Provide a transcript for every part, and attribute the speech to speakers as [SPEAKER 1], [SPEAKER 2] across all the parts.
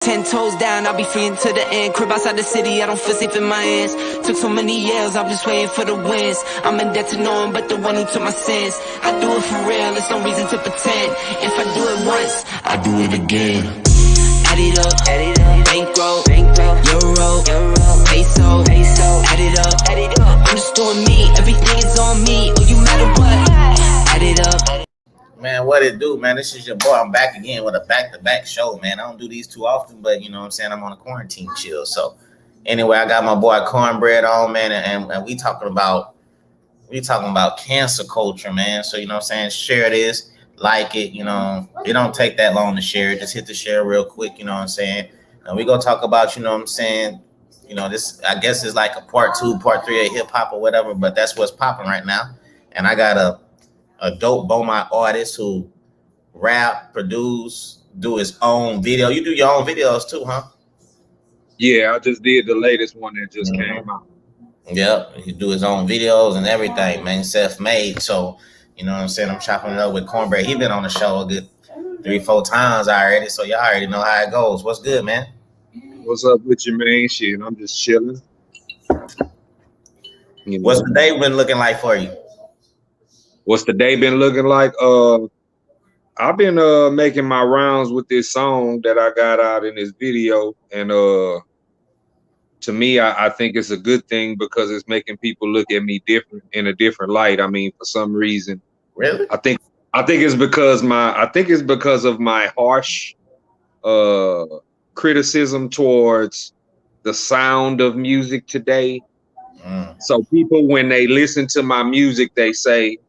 [SPEAKER 1] 10 toes down, I'll be free until the end. Crib outside the city, I don't feel safe in my hands. Took so many years, I'm just waiting for the wins. I'm in debt to no one but the one who took my sins. I do it for real, there's no reason to pretend. If I do it once, I do it again. Add it up, bankroll, euro, peso, add it up, I'm just doing me, everything is on me, oh you matter what, add it up.
[SPEAKER 2] Man, what it do, man? This is your boy. I'm back again with a back-to-back show, man. I don't do these too often, but you know what I'm saying? I'm on a quarantine chill. So anyway, I got my boy Cornbread on, man, and we talking about cancel culture, man. So you know what I'm saying? Share this, like it, you know. It don't take that long to share it. Just hit the share real quick, you know what I'm saying? And we gonna talk about, you know what I'm saying? You know, this I guess is like a part 2, part 3 of hip hop or whatever, but that's what's popping right now. And I got a dope Beaumont artist who rap, produce, do his own video. You do your own videos too, huh?
[SPEAKER 3] Yeah, I just did the latest one that just came out.
[SPEAKER 2] Yep, he do his own videos and everything, man. Self-made. So, you know what I'm saying? I'm chopping it up with Cornbread. He been on the show a good 3-4 times already, so y'all already know how it goes. What's good, man?
[SPEAKER 3] What's up with you, man? Shit, I'm just chilling.
[SPEAKER 2] What's the day been looking like for you?
[SPEAKER 3] What's the day been looking like? I've been making my rounds with this song that I got out in this video, and to me, I think it's a good thing because it's making people look at me different in a different light. I mean, for some reason,
[SPEAKER 2] really,
[SPEAKER 3] I think it's because of my harsh criticism towards the sound of music today. So people, when they listen to my music, they say,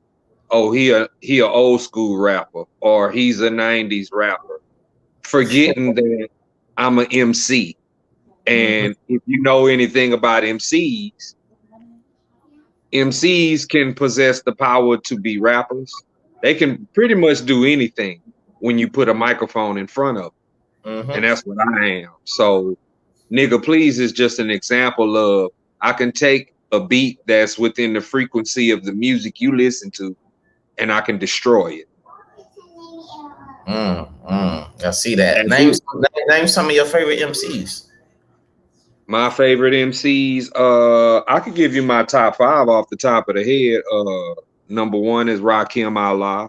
[SPEAKER 3] oh, he a old school rapper, or he's a 90s rapper, forgetting that I'm an MC. And if you know anything about MCs can possess the power to be rappers. They can pretty much do anything when you put a microphone in front of them. And that's what I am. So Nigga Please is just an example of, I can take a beat that's within the frequency of the music you listen to, and I can destroy it.
[SPEAKER 2] I see that. Name some of your favorite MCs.
[SPEAKER 3] My favorite MCs, I could give you my top 5 off the top of the head. Number 1 is Rakim Allah.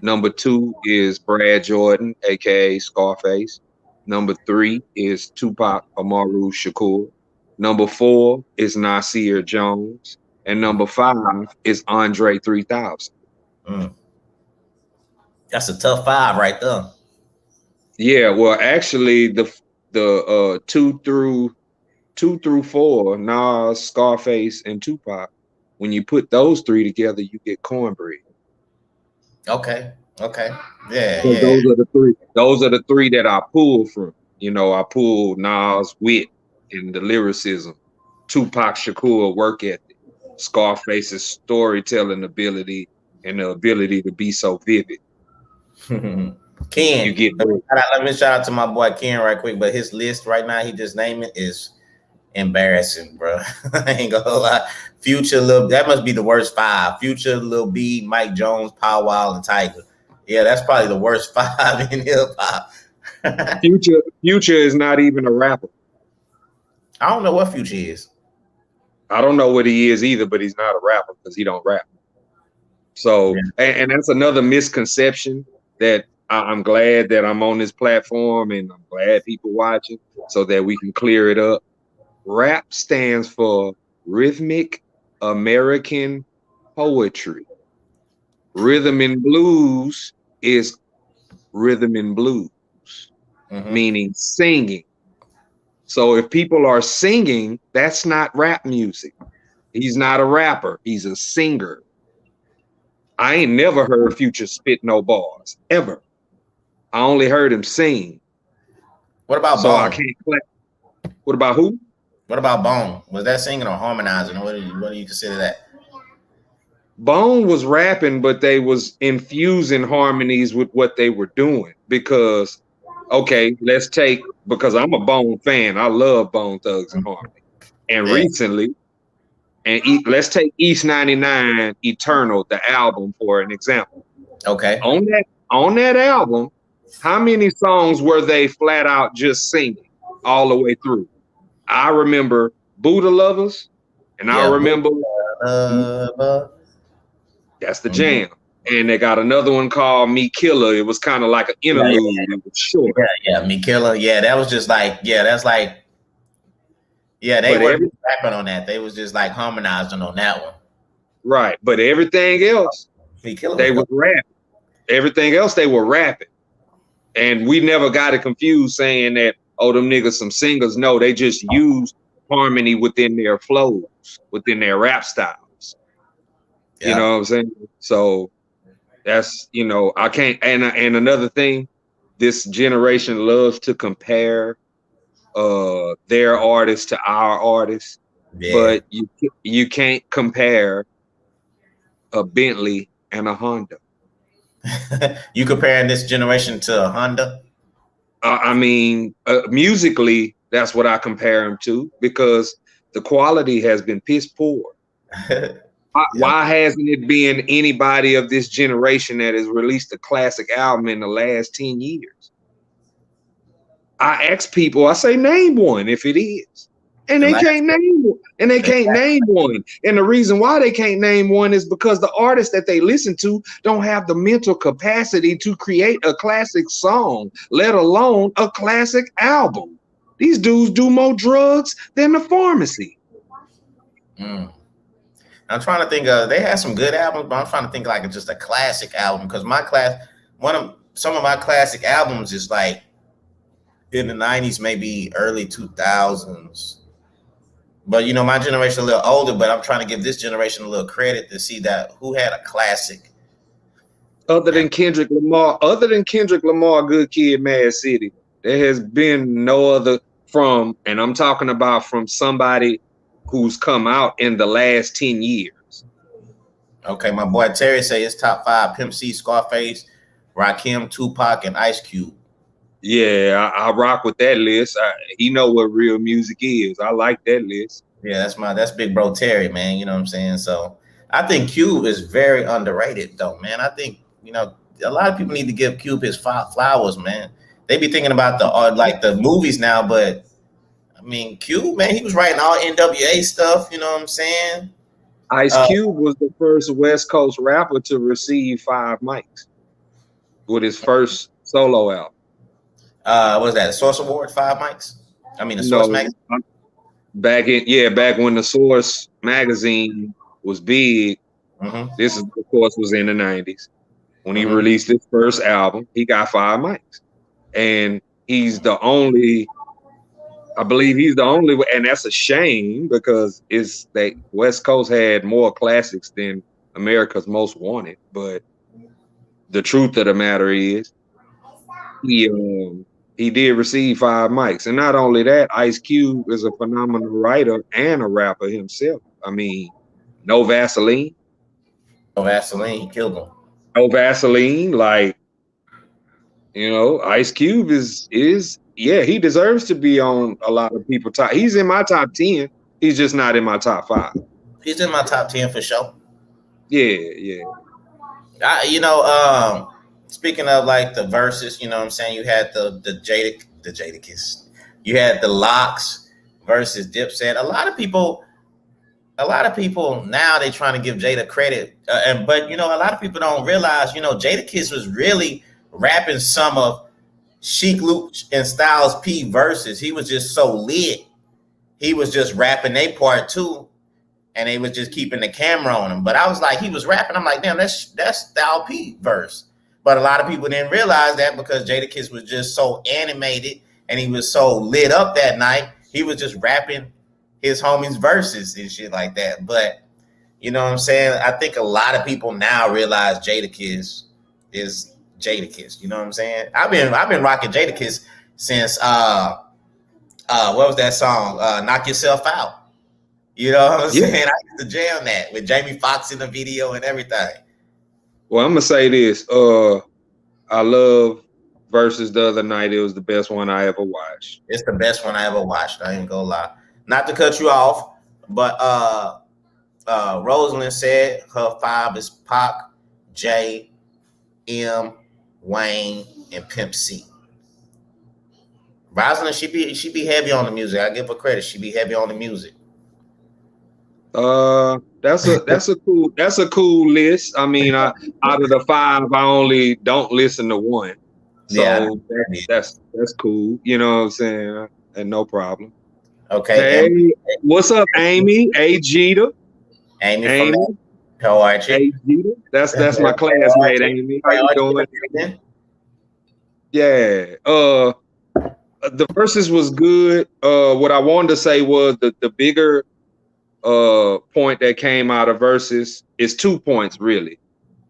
[SPEAKER 3] Number 2 is Brad Jordan, aka Scarface. Number 3 is Tupac Amaru Shakur. Number 4 is Nasir Jones. And number 5 is Andre 3000.
[SPEAKER 2] That's a tough 5 right there.
[SPEAKER 3] Yeah, well, actually, the 2 through 4, Nas, Scarface, and Tupac. When you put those 3 together, you get Cornbread.
[SPEAKER 2] Okay. Yeah.
[SPEAKER 3] So those are the 3 that I pulled from. You know, I pulled Nas' wit and the lyricism, Tupac Shakur work ethic, Scarface's storytelling ability, and the ability to be so vivid.
[SPEAKER 2] Ken, let me shout out to my boy Ken right quick, but his list right now, he just named it, is embarrassing, bro. I ain't gonna lie. Future, that must be the worst 5. Future, Lil B, Mike Jones, Pow Wow, and Tiger. Yeah, that's probably the worst 5 in hip hop.
[SPEAKER 3] Future is not even a rapper.
[SPEAKER 2] I don't know what Future is.
[SPEAKER 3] I don't know what he is either, but he's not a rapper because he don't rap. So, and that's another misconception that I'm glad that I'm on this platform, and I'm glad people watching so that we can clear it up. Rap stands for Rhythmic American Poetry. Rhythm and blues is rhythm and blues, meaning singing. So if people are singing, that's not rap music. He's not a rapper. He's a singer. I ain't never heard Future spit no bars, ever. I only heard him sing.
[SPEAKER 2] What about
[SPEAKER 3] so
[SPEAKER 2] Bone?
[SPEAKER 3] I can't play. What about who?
[SPEAKER 2] What about Bone? Was that singing or harmonizing? What do you consider that?
[SPEAKER 3] Bone was rapping, but they was infusing harmonies with what they were doing. Because, okay, because I'm a Bone fan. I love Bone Thugs and Harmony. And recently, let's take East 99 Eternal, the album, for an example.
[SPEAKER 2] Okay.
[SPEAKER 3] On that album, How many songs were they flat out just singing all the way through? I remember Buddha Lovers, and I
[SPEAKER 2] Yeah,
[SPEAKER 3] remember
[SPEAKER 2] Buddha.
[SPEAKER 3] that's the jam. And they got another one called Me Killer. It was kind of like an interlude. It was short.
[SPEAKER 2] Yeah, Me Killer. Yeah, that was just like, that's like, they weren't rapping on that. They was just like harmonizing on that one.
[SPEAKER 3] Right. But everything else,
[SPEAKER 2] Me Killer
[SPEAKER 3] they was rapping. Everything else, they were rapping. And we never got it confused saying that, oh, them niggas some singers. No, they just used harmony within their flows, within their rap styles. Yeah. You know what I'm saying? So that's, I can't. And another thing, this generation loves to compare their artists to our artists, but you can't compare a Bentley and a Honda.
[SPEAKER 2] You comparing this generation to a Honda?
[SPEAKER 3] I mean, musically, that's what I compare them to, because the quality has been piss poor. Why hasn't it been anybody of this generation that has released a classic album in the last 10 years? I ask people, I say, name one if it is. And they can't name one. And they can't name one. And the reason why they can't name one is because the artists that they listen to don't have the mental capacity to create a classic song, let alone a classic album. These dudes do more drugs than the pharmacy.
[SPEAKER 2] I'm trying to think they had some good albums, but I'm trying to think like just a classic album, because some of my classic albums is like in the 90s, maybe early 2000s. But my generation a little older, but I'm trying to give this generation a little credit to see that who had a classic.
[SPEAKER 3] Other than Kendrick Lamar, Good Kid, Mad City, there has been no other and I'm talking about from somebody who's come out in the last 10 years.
[SPEAKER 2] Okay, my boy Terry say it's top 5: Pimp C, Scarface, Rakim, Tupac, and Ice Cube.
[SPEAKER 3] Yeah, I rock with that list. He know what real music is. I like that list.
[SPEAKER 2] Yeah, that's big bro Terry, man. You know what I'm saying? So I think Cube is very underrated, though, man. I think a lot of people need to give Cube his flowers, man. They be thinking about the movies now, but I mean, Cube, man, he was writing all NWA stuff. You know what I'm saying?
[SPEAKER 3] Ice Cube was the first West Coast rapper to receive 5 mics with his first solo album.
[SPEAKER 2] What was that? Source Award, 5 mics? I mean, the Source magazine.
[SPEAKER 3] Back when the Source magazine was big. Mm-hmm. This, of course, was in the 90s. When he released his first album, he got 5 mics. And he's the only, and that's a shame, because West Coast had more classics than America's Most Wanted. But the truth of the matter is, he did receive 5 mics. And not only that, Ice Cube is a phenomenal writer and a rapper himself. I mean, No Vaseline.
[SPEAKER 2] No Vaseline, he killed him.
[SPEAKER 3] No Vaseline, Ice Cube is he deserves to be on a lot of people's top. He's in my top 10. He's just not in my top 5.
[SPEAKER 2] He's in my top 10 for sure.
[SPEAKER 3] Yeah.
[SPEAKER 2] Speaking of like the verses, you know what I'm saying? You had the Jadakiss. You had the Locks versus Dipset. A lot of people now they trying to give Jada credit, but a lot of people don't realize, Jadakiss was really rapping some of Sheek Luke and Styles P verses. He was just so lit. He was just rapping their part too, and they was just keeping the camera on him. But I was like, he was rapping. I'm like, damn, that's Styles P verse. But a lot of people didn't realize that, because Jadakiss was just so animated and he was so lit up that night. He was just rapping his homies' verses and shit like that. But you know what I'm saying? I think a lot of people now realize Jadakiss is Jadakiss. You know what I'm saying? I've been rocking Jadakiss since what was that song? Knock Yourself Out. You know what I'm saying? I used to jam that with Jamie Foxx in the video and everything.
[SPEAKER 3] Well, I'm gonna say this. I love Versus the other night. It was the best one I ever watched.
[SPEAKER 2] It's the best one I ever watched. I ain't gonna lie. Not to cut you off, but Rosalind said her 5 is Pac, J, M, Wayne, and Pimp C. Rosalind, she be heavy on the music. I give her credit. She be heavy on the music.
[SPEAKER 3] That's a cool list. I mean, out of the 5, I only don't listen to one. So that's cool. You know what I'm saying? And no problem.
[SPEAKER 2] Okay.
[SPEAKER 3] Hey, what's up, Amy? A Jeter.
[SPEAKER 2] Amy. How are you?
[SPEAKER 3] A Jeter. That's my classmate, Amy. How you doing? Yeah. The verses was good. What I wanted to say was the bigger point that came out of verses is 2 points really.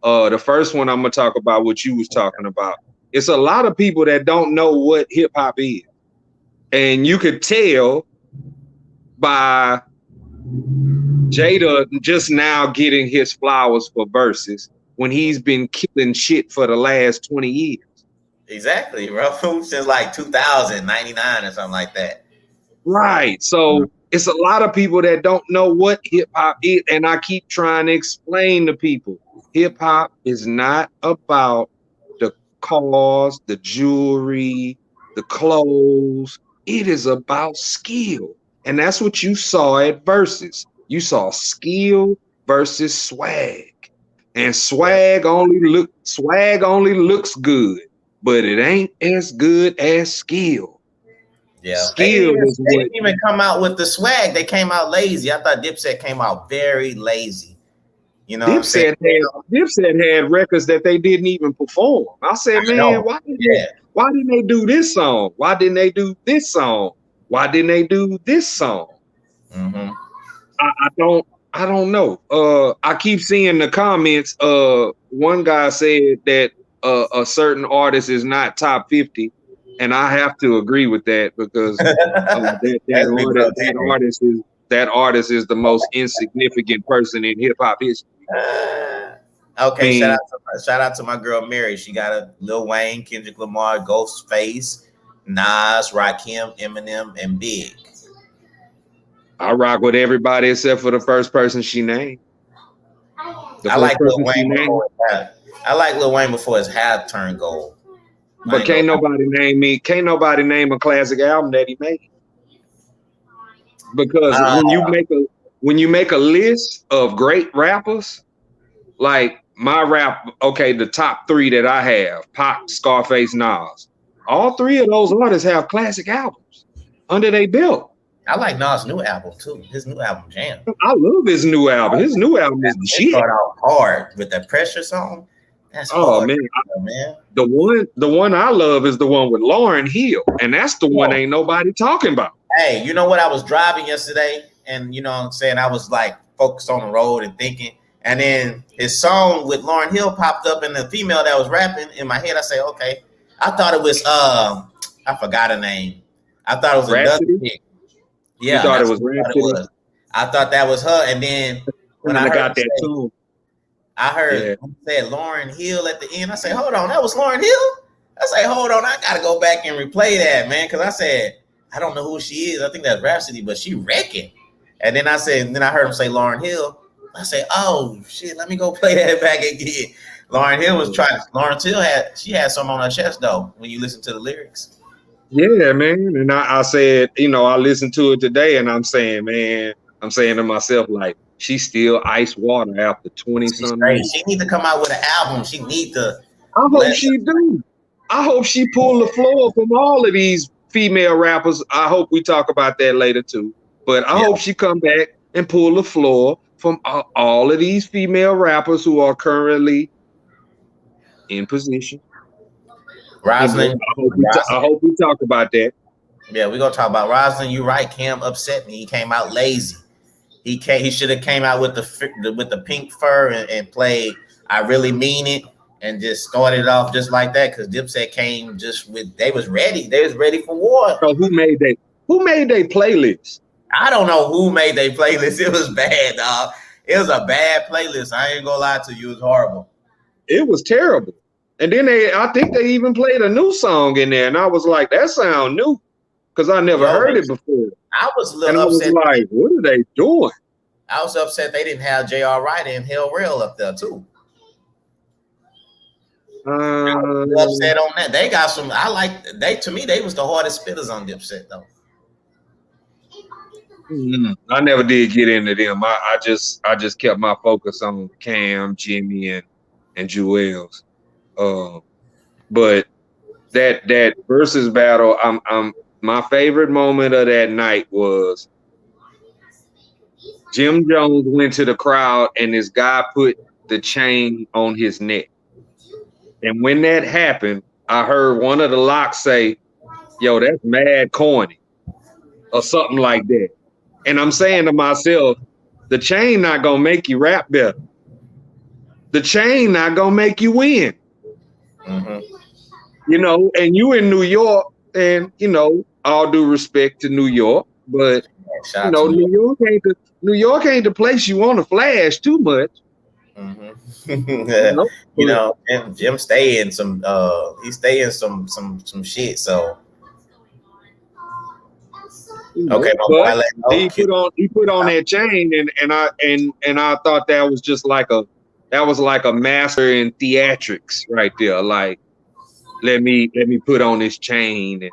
[SPEAKER 3] The first one I'm gonna talk about what you was talking about. It's a lot of people that don't know what hip hop is, and you could tell by Jada just now getting his flowers for verses when he's been killing shit for the last 20 years.
[SPEAKER 2] Exactly, bro. Since like 2099 or something like that.
[SPEAKER 3] Right. So it's a lot of people that don't know what hip hop is. And I keep trying to explain to people, hip hop is not about the cars, the jewelry, the clothes. It is about skill. And that's what you saw at Versus. You saw skill versus swag. And swag only looks good, but it ain't as good as skill.
[SPEAKER 2] Yeah, skill they didn't even come out with the swag. They came out lazy. I thought Dipset came out very lazy. You know,
[SPEAKER 3] Dipset had records that they didn't even perform. I said, man, why didn't they do this song? Why didn't they do this song? Why didn't they do this song?
[SPEAKER 2] Mm-hmm.
[SPEAKER 3] I don't know. I keep seeing the comments. One guy said that a certain artist is not top 50. And I have to agree with that because that artist is the most insignificant person in hip hop history.
[SPEAKER 2] Okay, shout out to my girl Mary. She got a Lil Wayne, Kendrick Lamar, Ghostface, Nas, Rakim, Eminem, and Big.
[SPEAKER 3] I rock with everybody except for the first person she named.
[SPEAKER 2] I like Lil Wayne before his hair turned gold.
[SPEAKER 3] But can't nobody name a classic album that he made. Because when you make a list of great rappers, like my rap, okay, the top 3 that I have, Pac, Scarface, Nas, all 3 of those artists have classic albums under their belt.
[SPEAKER 2] I like Nas' new album too. His new album jam.
[SPEAKER 3] I love his new album. His new album is the shit.
[SPEAKER 2] Start out hard with that Pressure song. That's hard, man.
[SPEAKER 3] The one I love is the one with Lauryn Hill, and that's the one ain't nobody talking about.
[SPEAKER 2] Hey, you know what? I was driving yesterday, and you know what I'm saying, I was like focused on the road and thinking, and then his song with Lauryn Hill popped up, and the female that was rapping in my head, I say, okay. I thought it was I forgot her name. I thought it was another chick. Yeah,
[SPEAKER 3] you thought it was Rhapsody?
[SPEAKER 2] I thought that was her, and then when I got that too. I heard said Lauryn Hill at the end. I said, hold on, that was Lauryn Hill? I say, hold on, I gotta go back and replay that, man. Cause I said, I don't know who she is. I think that's Rhapsody, but she wrecking. And then I heard him say Lauryn Hill. I said, oh shit, let me go play that back again. Lauryn Hill was trying. Lauryn Hill had some on her chest though, when you listen to the lyrics.
[SPEAKER 3] Yeah, man. And I said, you know, I listened to it today and I'm saying to myself, like, she's still ice water after 20-something.
[SPEAKER 2] She need to come out with an album. She need to.
[SPEAKER 3] I hope she do. I hope she pull the floor from all of these female rappers. I hope we talk about that later too. But I hope she come back and pull the floor from all of these female rappers who are currently in position.
[SPEAKER 2] Rosalind,
[SPEAKER 3] I hope we talk about that.
[SPEAKER 2] Yeah, we're gonna talk about Rosalind. You're right. Cam upset me. He came out lazy. He should have came out with the pink fur and played I Really Mean It and just started off just like that because Dipset came just with they was ready for war.
[SPEAKER 3] So who made they playlist?
[SPEAKER 2] I don't know who made their playlist. It was bad, dog. It was a bad playlist. I ain't gonna lie to you, it was horrible.
[SPEAKER 3] It was terrible. And then I think they even played a new song in there, and I was like, that sound new because I never heard it before.
[SPEAKER 2] I was a little upset.
[SPEAKER 3] I was like, what are they doing?
[SPEAKER 2] I was upset they didn't have J.R. Wright and Hell Rail up there too. Upset on that. They got some. To me, they was the hardest spitters on Dipset though.
[SPEAKER 3] I never did get into them. I just kept my focus on Cam, Jimmy, and Jewels. But that versus battle, I'm my favorite moment of that night was Jim Jones went to the crowd and this guy put the chain on his neck. And when that happened, I heard one of the locks say, "Yo, that's mad corny," or something like that. And I'm saying to myself, the chain not gonna make you rap better. The chain not gonna make you win.
[SPEAKER 2] Mm-hmm.
[SPEAKER 3] You know, and you in New York, and you know, all due respect to New York, but you know, New York ain't the place you want to flash too much.
[SPEAKER 2] Mm-hmm. You know, Jim stay in some he stay in some shit, so okay, my boy,
[SPEAKER 3] he put on that chain, and I thought that was just like a master in theatrics right there. Like, let me put on this chain,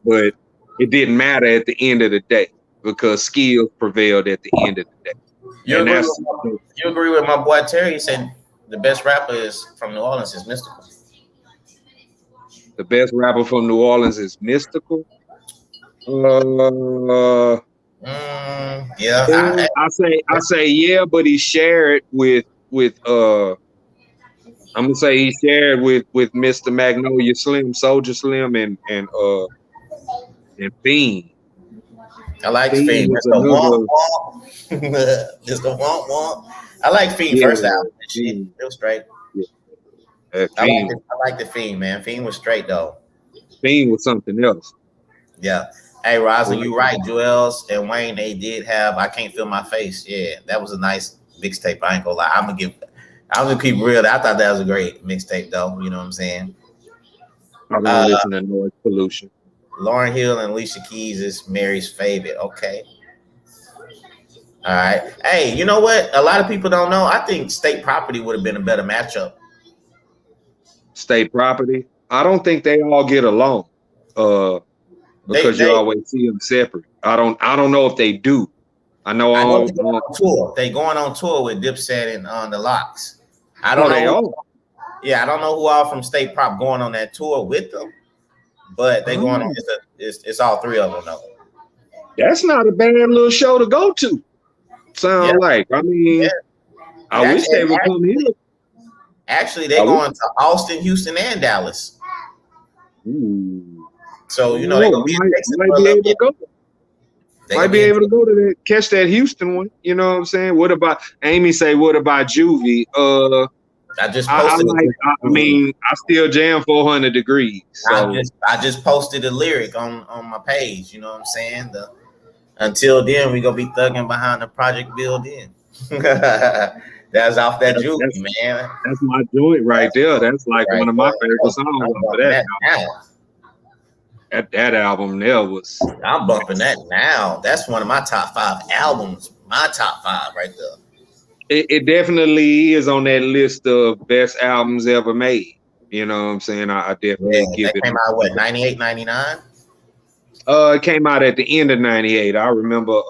[SPEAKER 3] but it didn't matter at the end of the day because skills prevailed at the end of the day.
[SPEAKER 2] You agree with my boy Terry? He said the best rapper is from New Orleans is Mystical.
[SPEAKER 3] The best rapper from New Orleans is Mystical.
[SPEAKER 2] Yeah.
[SPEAKER 3] I say yeah, but he shared with I'm gonna say he shared with Mr. Magnolia Slim, Soldier Slim, and Fiend.
[SPEAKER 2] I like Fiend. Mr. Womp Womp. Mr. Womp Womp. I like Fiend first album. It was straight.
[SPEAKER 3] Yeah.
[SPEAKER 2] I like the Fiend, man. Fiend was straight though.
[SPEAKER 3] Fiend was something else.
[SPEAKER 2] Yeah. Hey, Rosa, you right. Jewels and Wayne, they did have I Can't Feel My Face. Yeah, that was a nice mixtape. I ain't gonna lie. I'm gonna keep real. I thought that was a great mixtape though. You know what I'm saying?
[SPEAKER 3] I'm gonna listen to Noise Pollution.
[SPEAKER 2] Lauryn Hill and Alicia Keys is Mary's favorite. Okay. All right. Hey, you know what? A lot of people don't know. I think State Property would have been a better matchup.
[SPEAKER 3] State Property? I don't think they all get along. Because you always see them separate. I don't know if they do. I know
[SPEAKER 2] they're going on tour. They going on tour with Dipset and the Locks. I don't know. I don't know who all from State Prop going on that tour with them, but they going on. It's all three of them though.
[SPEAKER 3] That's not a bad little show to go to. Like, I mean, I wish they would come here.
[SPEAKER 2] Actually, they're going to Austin, Houston, and Dallas.
[SPEAKER 3] Ooh.
[SPEAKER 2] So you know they're gonna
[SPEAKER 3] might be able to go to that, catch that Houston one. You know what I'm saying? What about Amy? Say what about Juvie?
[SPEAKER 2] I just posted.
[SPEAKER 3] I still jam 400 degrees. So.
[SPEAKER 2] I just posted a lyric on my page. You know what I'm saying? Until then, we gonna be thugging behind the project building. That's off that Juvie, man.
[SPEAKER 3] That's my joint right there. That's like one of my favorite songs off of that. That album there was.
[SPEAKER 2] I'm bumping that now. That's one of my top 5 albums. My top 5 right there.
[SPEAKER 3] It definitely is on that list of best albums ever made. You know what I'm saying? I definitely give it.
[SPEAKER 2] Came out what 98, 99?
[SPEAKER 3] It came out at the end of 98. I remember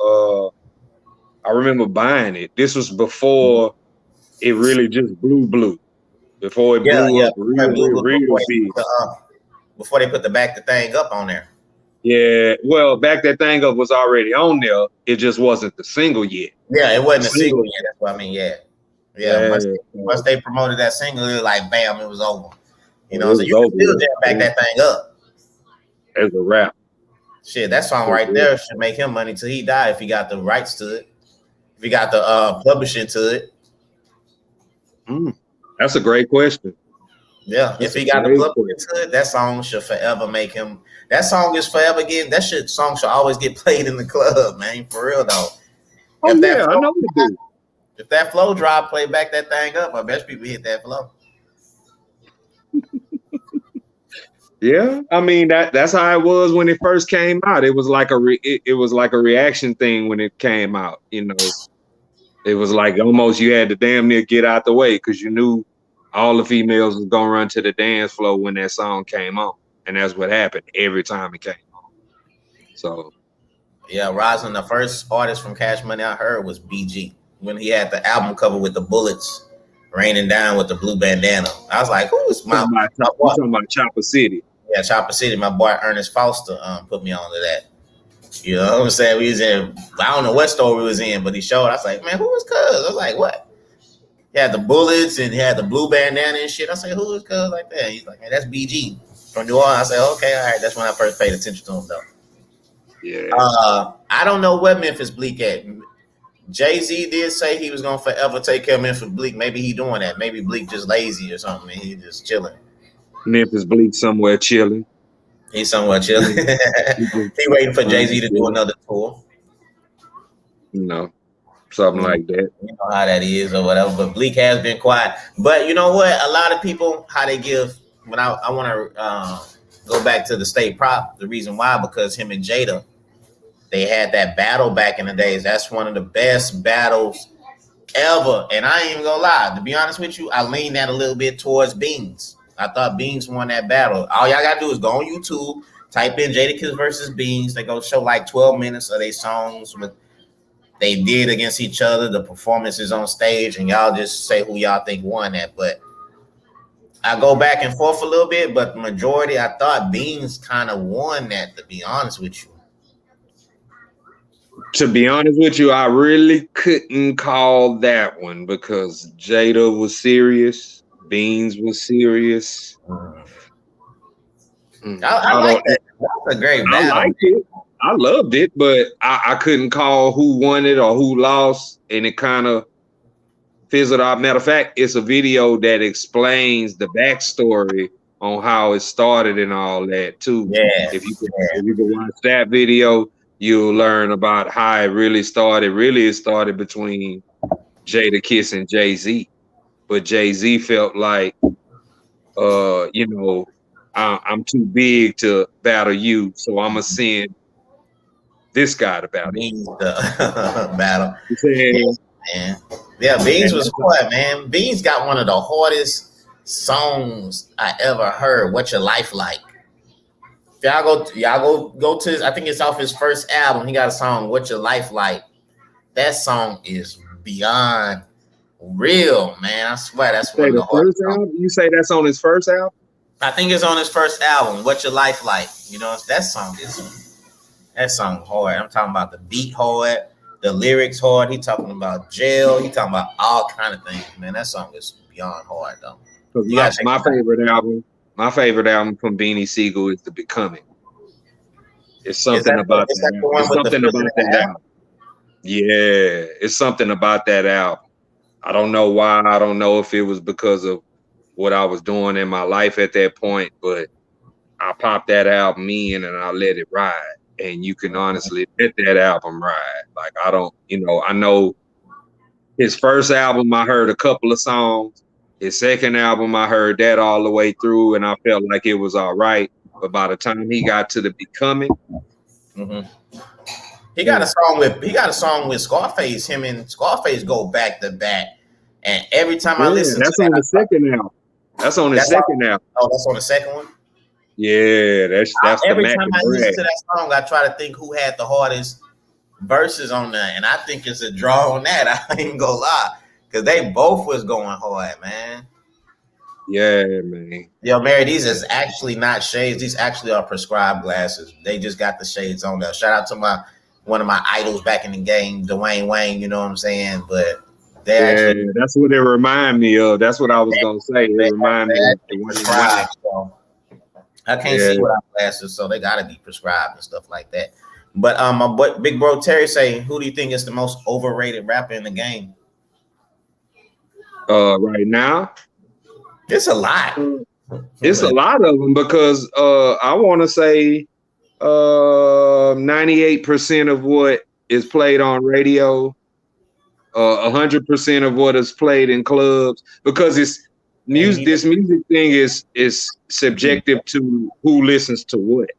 [SPEAKER 3] buying it. This was before it really just blew. Before it blew up real big.
[SPEAKER 2] Before they put the Back the Thing Up on there.
[SPEAKER 3] Yeah, well, Back That Thing Up was already on there. It just wasn't the single yet.
[SPEAKER 2] Yeah, it wasn't a single yet. That's what I mean. Yeah. Once they promoted that single, it was like bam, it was over. You know, so you can still jam Back That Thing Up.
[SPEAKER 3] As a rap.
[SPEAKER 2] Shit, that song right there should make him money till he die if he got the rights to it. If he got the publishing to it.
[SPEAKER 3] That's a great question.
[SPEAKER 2] Yeah, if he got the publishing to it, that song should forever make him. That song is forever getting. That song should always get played in the club, man. For real though.
[SPEAKER 3] I know it do.
[SPEAKER 2] If that flow drop, play Back That Thing Up, I bet people hit that flow.
[SPEAKER 3] Yeah, I mean that's how it was when it first came out. It was like it was like a reaction thing when it came out. You know, it was like almost you had to damn near get out the way because you knew all the females was gonna run to the dance floor when that song came on, and that's what happened every time it came on. So
[SPEAKER 2] yeah, Roslyn, the first artist from Cash Money I heard was BG when he had the album cover with the bullets raining down with the blue bandana. I was like, who's my boy?
[SPEAKER 3] You talking about Chopper City?
[SPEAKER 2] Yeah, Chopper City. My boy Ernest Foster put me on to that. You know what I'm saying? We was in, I don't know what store we was in, but he showed. I was like, man, who was Cuz? I was like, what? He had the bullets and he had the blue bandana and shit. I said, who is Cuz like that? He's like, man, that's BG from New Orleans. I said, okay, all right. That's when I first paid attention to him, though.
[SPEAKER 3] Yeah.
[SPEAKER 2] I don't know what Memphis Bleak at. Jay-Z did say he was gonna forever take care of Memphis Bleak. Maybe he doing that. Maybe Bleak just lazy or something. And he just chilling.
[SPEAKER 3] Memphis Bleak somewhere chilling.
[SPEAKER 2] He's somewhere chilling. He waiting for Jay-Z to do another tour.
[SPEAKER 3] You know, something like that.
[SPEAKER 2] You know how that is or whatever. But Bleak has been quiet. But you know what? A lot of people, how they give, when I want to go back to the state prop, the reason why, because him and Jada, they had that battle back in the days. That's one of the best battles ever. And I ain't even gonna lie. To be honest with you, I lean that a little bit towards Beans. I thought Beans won that battle. All y'all gotta do is go on YouTube, type in Jadakiss versus Beans. They go show like 12 minutes of their songs with they did against each other, the performances on stage, and y'all just say who y'all think won that. But I go back and forth a little bit, but the majority, I thought Beans kind of won that, to be honest with you.
[SPEAKER 3] To be honest with you, I really couldn't call that one because Jada was serious, Beans was serious.
[SPEAKER 2] I like that. That's a great battle.
[SPEAKER 3] I liked it. I loved it, but I couldn't call who won it or who lost, and it kind of fizzled out. Matter of fact, it's a video that explains the backstory on how it started and all that too.
[SPEAKER 2] Yeah.
[SPEAKER 3] If you can watch that video, you'll learn about how it really started. Really, it started between Jadakiss and Jay-Z, but Jay-Z felt like, I'm too big to battle you, so I'm gonna send this guy to battle.
[SPEAKER 2] Beans the battle.
[SPEAKER 3] Yeah,
[SPEAKER 2] man. Yeah, Beans was quiet, man. Beans got one of the hardest songs I ever heard. What Your Life Like? Y'all go to. I think it's off his first album. He got a song, "What Your Life Like." That song is beyond real, man. I swear that's one of the hardest songs.
[SPEAKER 3] You say that's on his first album?
[SPEAKER 2] I think it's on his first album. "What Your Life Like." You know, that song hard. I'm talking about the beat hard, the lyrics hard. He talking about jail. He talking about all kind of things, man. That song is beyond hard though.
[SPEAKER 3] My favorite album from Beanie Siegel is The Becoming. It's something about that album. Yeah, it's something about that album. I don't know why. I don't know if it was because of what I was doing in my life at that point, but I popped that album in and I let it ride. And you can honestly let that album ride. Like, I know his first album, I heard a couple of songs. His second album, I heard that all the way through, and I felt like it was all right. But by the time he got to The Becoming,
[SPEAKER 2] he got a song with Scarface. Him and Scarface go back to back, and every time I listen,
[SPEAKER 3] that's on the second album. That's on the second album.
[SPEAKER 2] Oh, that's on the second one.
[SPEAKER 3] Yeah, that's
[SPEAKER 2] every time I listen to that song, I try to think who had the hardest verses on that, and I think it's a draw on that. I ain't even gonna lie, because they both was going hard, man.
[SPEAKER 3] Yeah, man.
[SPEAKER 2] Yo, Mary, these is actually not shades. These actually are prescribed glasses. They just got the shades on there. Shout out to one of my idols back in the game, Dwayne Wayne. You know what I'm saying? But
[SPEAKER 3] that's what it remind me of. That's what I was gonna say. It remind me of
[SPEAKER 2] Dwayne. So I can't see without glasses, so they gotta be prescribed and stuff like that. But my boy, big bro Terry saying, who do you think is the most overrated rapper in the game?
[SPEAKER 3] Right now,
[SPEAKER 2] it's a lot.
[SPEAKER 3] It's a lot of them because I want to say 98% of what is played on radio, 100% of what is played in clubs, because it's music. This music thing is subjective to who listens to what.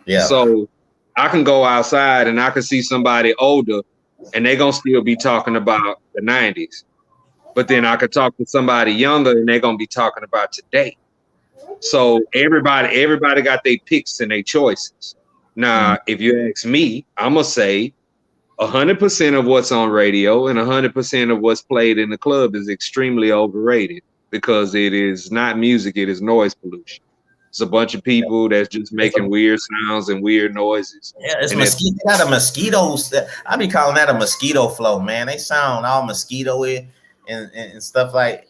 [SPEAKER 3] Yeah. So I can go outside and I can see somebody older, and they're gonna still be talking about the 90s. But then I could talk to somebody younger and they're gonna be talking about today. So everybody got their picks and their choices. Now, if you ask me, I'm gonna say 100% of what's on radio and 100% of what's played in the club is extremely overrated because it is not music, it is noise pollution. It's a bunch of people that's just making weird sounds and weird noises.
[SPEAKER 2] Yeah, it's
[SPEAKER 3] And
[SPEAKER 2] mosquito. They got a mosquito. I be calling that a mosquito flow, man. They sound all mosquito-y and stuff like.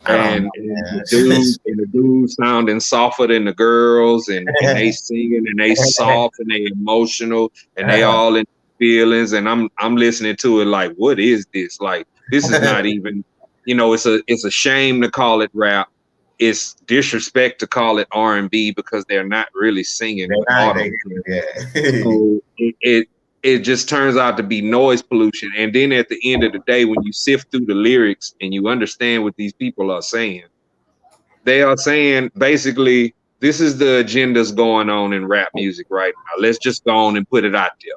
[SPEAKER 3] And the dudes sounding softer than the girls, and they singing and they soft and they emotional and they all in feelings. And I'm listening to it like, what is this? Like, this is not even, it's a shame to call it rap. It's disrespect to call it R&B because they're not really singing. So it just turns out to be noise pollution. And then at the end of the day, when you sift through the lyrics and you understand what these people are saying, they are saying basically, this is the agendas going on in rap music right now. Let's just go on and put it out there.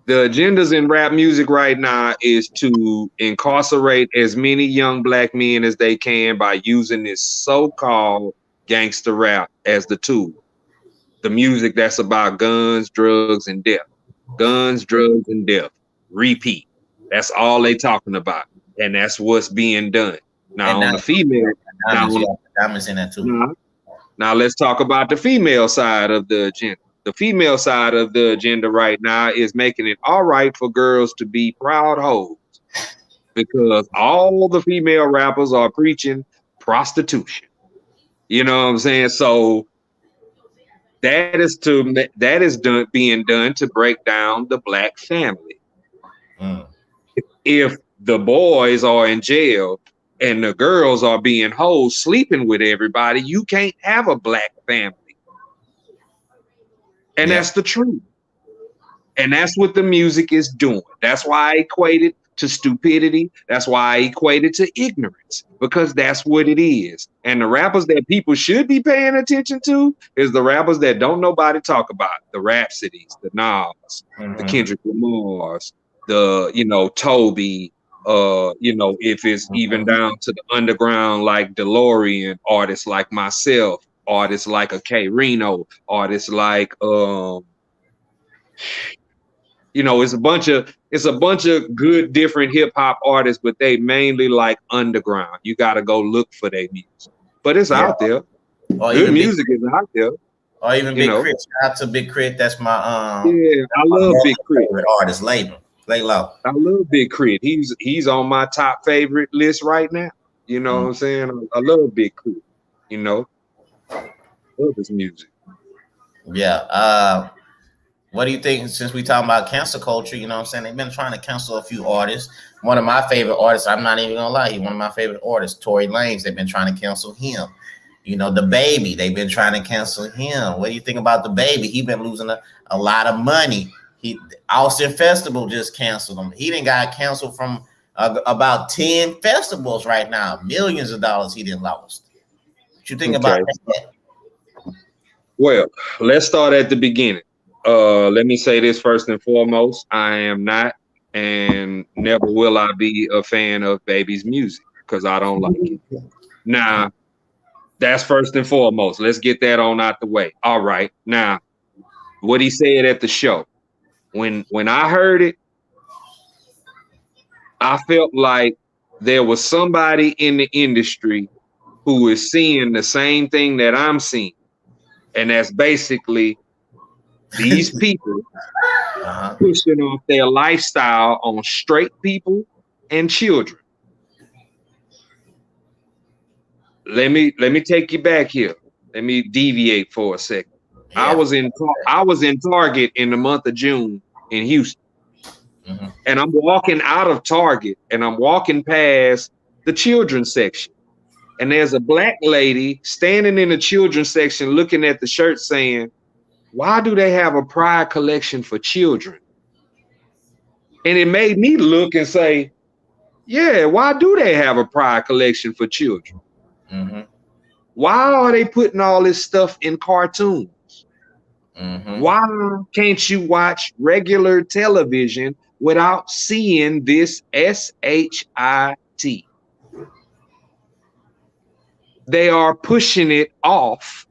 [SPEAKER 3] The agendas in rap music right now is to incarcerate as many young black men as they can by using this so-called gangster rap as the tool. The music that's about guns, drugs, and death. Guns, drugs, and death. Repeat. That's all they talking about. And that's what's being done. Now on the female.
[SPEAKER 2] Diamonds in that too.
[SPEAKER 3] Now let's talk about the female side of the agenda. The female side of the agenda right now is making it all right for girls to be proud hoes. Because all the female rappers are preaching prostitution. You know what I'm saying? So that is being done to break down the black family. If the boys are in jail and the girls are being hoes, sleeping with everybody, you can't have a black family. And that's the truth. And that's what the music is doing. That's why I equate it to stupidity. That's why I equate it to ignorance, because that's what it is. And the rappers that people should be paying attention to is the rappers that don't nobody talk about. The Rhapsodies, the Nas, the Kendrick Lamars, the, Toby, if it's even down to the underground like DeLorean, artists like myself, artists like a K Reno, artists like it's a bunch of good different hip hop artists, but they mainly like underground. You got to go look for their music, but it's out there. Good music is out there.
[SPEAKER 2] Or even Big Crit. Shout out to Big Crit. That's my
[SPEAKER 3] I love Big Crit.
[SPEAKER 2] Artist label. Lay low.
[SPEAKER 3] I love Big Crit. He's on my top favorite list right now. You know what I'm saying? I love Big Crit. Love his music.
[SPEAKER 2] Yeah. What do you think, since we talking about cancel culture, you know what I'm saying? They've been trying to cancel a few artists. One of my favorite artists, I'm not even gonna lie, one of my favorite artists, Tory Lanez, they've been trying to cancel him. The Baby, they've been trying to cancel him. What do you think about the Baby? He's been losing a lot of money. Austin Festival just canceled him. He done got canceled from about 10 festivals right now. Millions of dollars he done lost. What you think about that?
[SPEAKER 3] Well, let's start at the beginning. Let me say this first and foremost. I am not and never will I be a fan of Baby's music because I don't like it. Now, that's first and foremost. Let's get that on out the way. All right. Now, what he said at the show. When I heard it, I felt like there was somebody in the industry who is seeing the same thing that I'm seeing. And that's basically these people pushing off their lifestyle on straight people and children. Let me take you back here. Let me deviate for a second. Yeah. I was in Target in the month of June in Houston. And I'm walking out of Target and I'm walking past the children's section. And there's a black lady standing in the children's section looking at the shirt saying, why do they have a Pride collection for children? And it made me look and say, yeah, why do they have a Pride collection for children? Why are they putting all this stuff in cartoons? Why can't you watch regular television without seeing this SHIT. They are pushing it off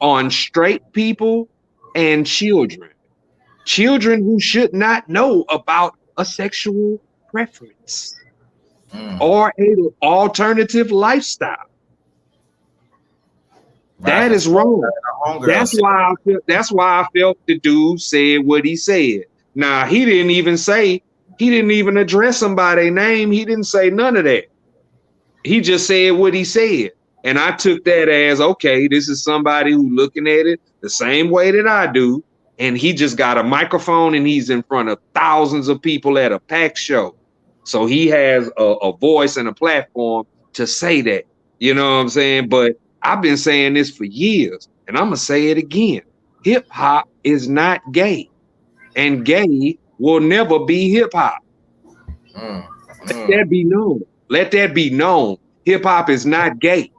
[SPEAKER 3] on straight people and children. Children who should not know about a sexual preference or an alternative lifestyle. That is wrong. That's why I felt the dude said what he said. Now, he didn't even address somebody's name. He didn't say none of that. He just said what he said. And I took that as, okay, this is somebody who's looking at it the same way that I do. And he just got a microphone and he's in front of thousands of people at a packed show. So he has a voice and a platform to say that. You know what I'm saying? But I've been saying this for years, and I'm going to say it again. Hip hop is not gay, and gay will never be hip hop. Let that be known. Let that be known. Hip hop is not gay.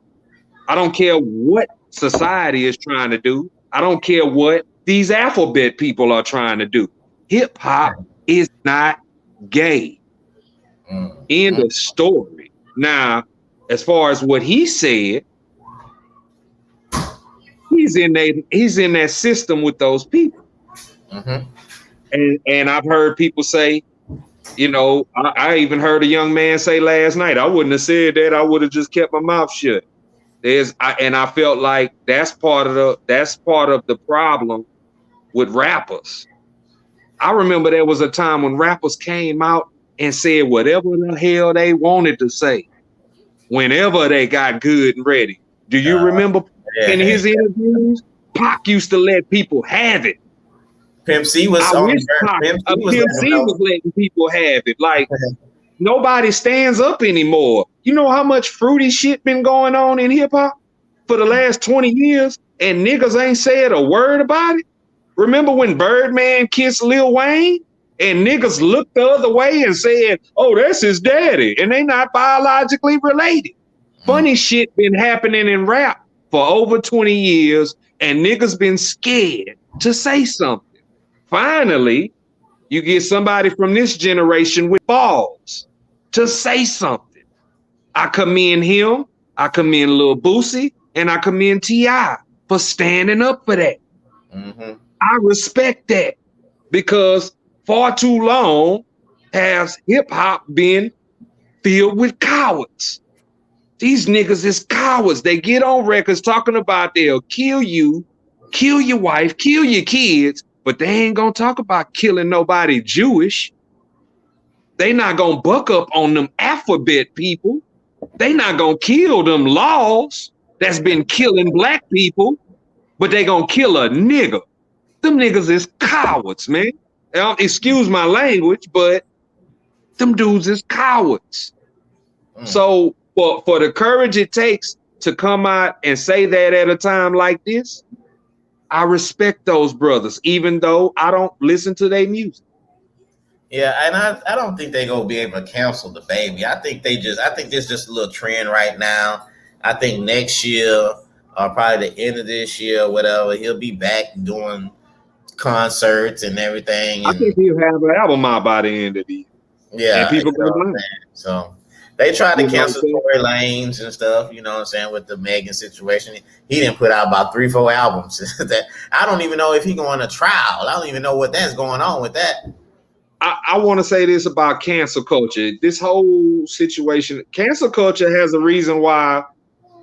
[SPEAKER 3] I don't care what society is trying to do. I don't care what these alphabet people are trying to do. Hip hop is not gay. End of story. Now, as far as what he said, he's in that system with those people. And I've heard people say, you know, I even heard a young man say last night, I wouldn't have said that. I would have just kept my mouth shut. I felt like that's part of the problem with rappers. I remember there was a time when rappers came out and said whatever the hell they wanted to say whenever they got good and ready. Do you remember in his interviews, Pac used to let people have it.
[SPEAKER 2] Pimp C was
[SPEAKER 3] letting people have it. Like, nobody stands up anymore. You know how much fruity shit been going on in hip hop for the last 20 years and niggas ain't said a word about it? Remember when Birdman kissed Lil Wayne and niggas looked the other way and said, oh, that's his daddy, and they not biologically related. Funny shit been happening in rap for over 20 years and niggas been scared to say something. Finally, you get somebody from this generation with balls to say something. I commend him, I commend Lil Boosie, and I commend T.I. for standing up for that. I respect that because far too long has hip hop been filled with cowards. These niggas is cowards. They get on records talking about they'll kill you, kill your wife, kill your kids, but they ain't gonna talk about killing nobody Jewish. They not gonna buck up on them alphabet people. They not gonna kill them laws that's been killing black people, but they gonna kill a nigga. Them niggas is cowards, man. Excuse my language, but them dudes is cowards. So for the courage it takes to come out and say that at a time like this, I respect those brothers, even though I don't listen to their music.
[SPEAKER 2] Yeah, and I don't think they gonna be able to cancel the baby. I think this just a little trend right now. I think next year or probably the end of this year, whatever, he'll be back doing concerts and everything.
[SPEAKER 3] I think he'll have an album out by the end of the year.
[SPEAKER 2] Yeah,
[SPEAKER 3] and people gonna
[SPEAKER 2] so they tried to cancel Tory Lanez and stuff, you know what I'm saying, with the Megan situation. He didn't put out about 3-4 albums. That I don't even know if he going to trial. I don't even know what that's going on with that.
[SPEAKER 3] I want to say this about cancel culture. This whole situation, cancel culture has a reason why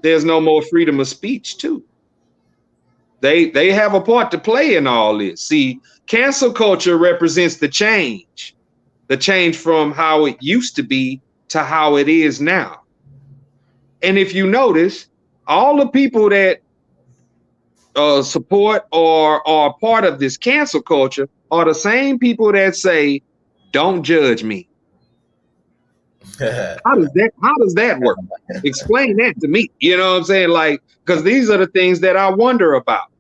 [SPEAKER 3] there's no more freedom of speech too. They have a part to play in all this. See, cancel culture represents the change from how it used to be to how it is now. And if you notice, all the people that support or are part of this cancel culture are the same people that say, don't judge me. How does that work? Explain that to me. You know what I'm saying? Like, because these are the things that I wonder about.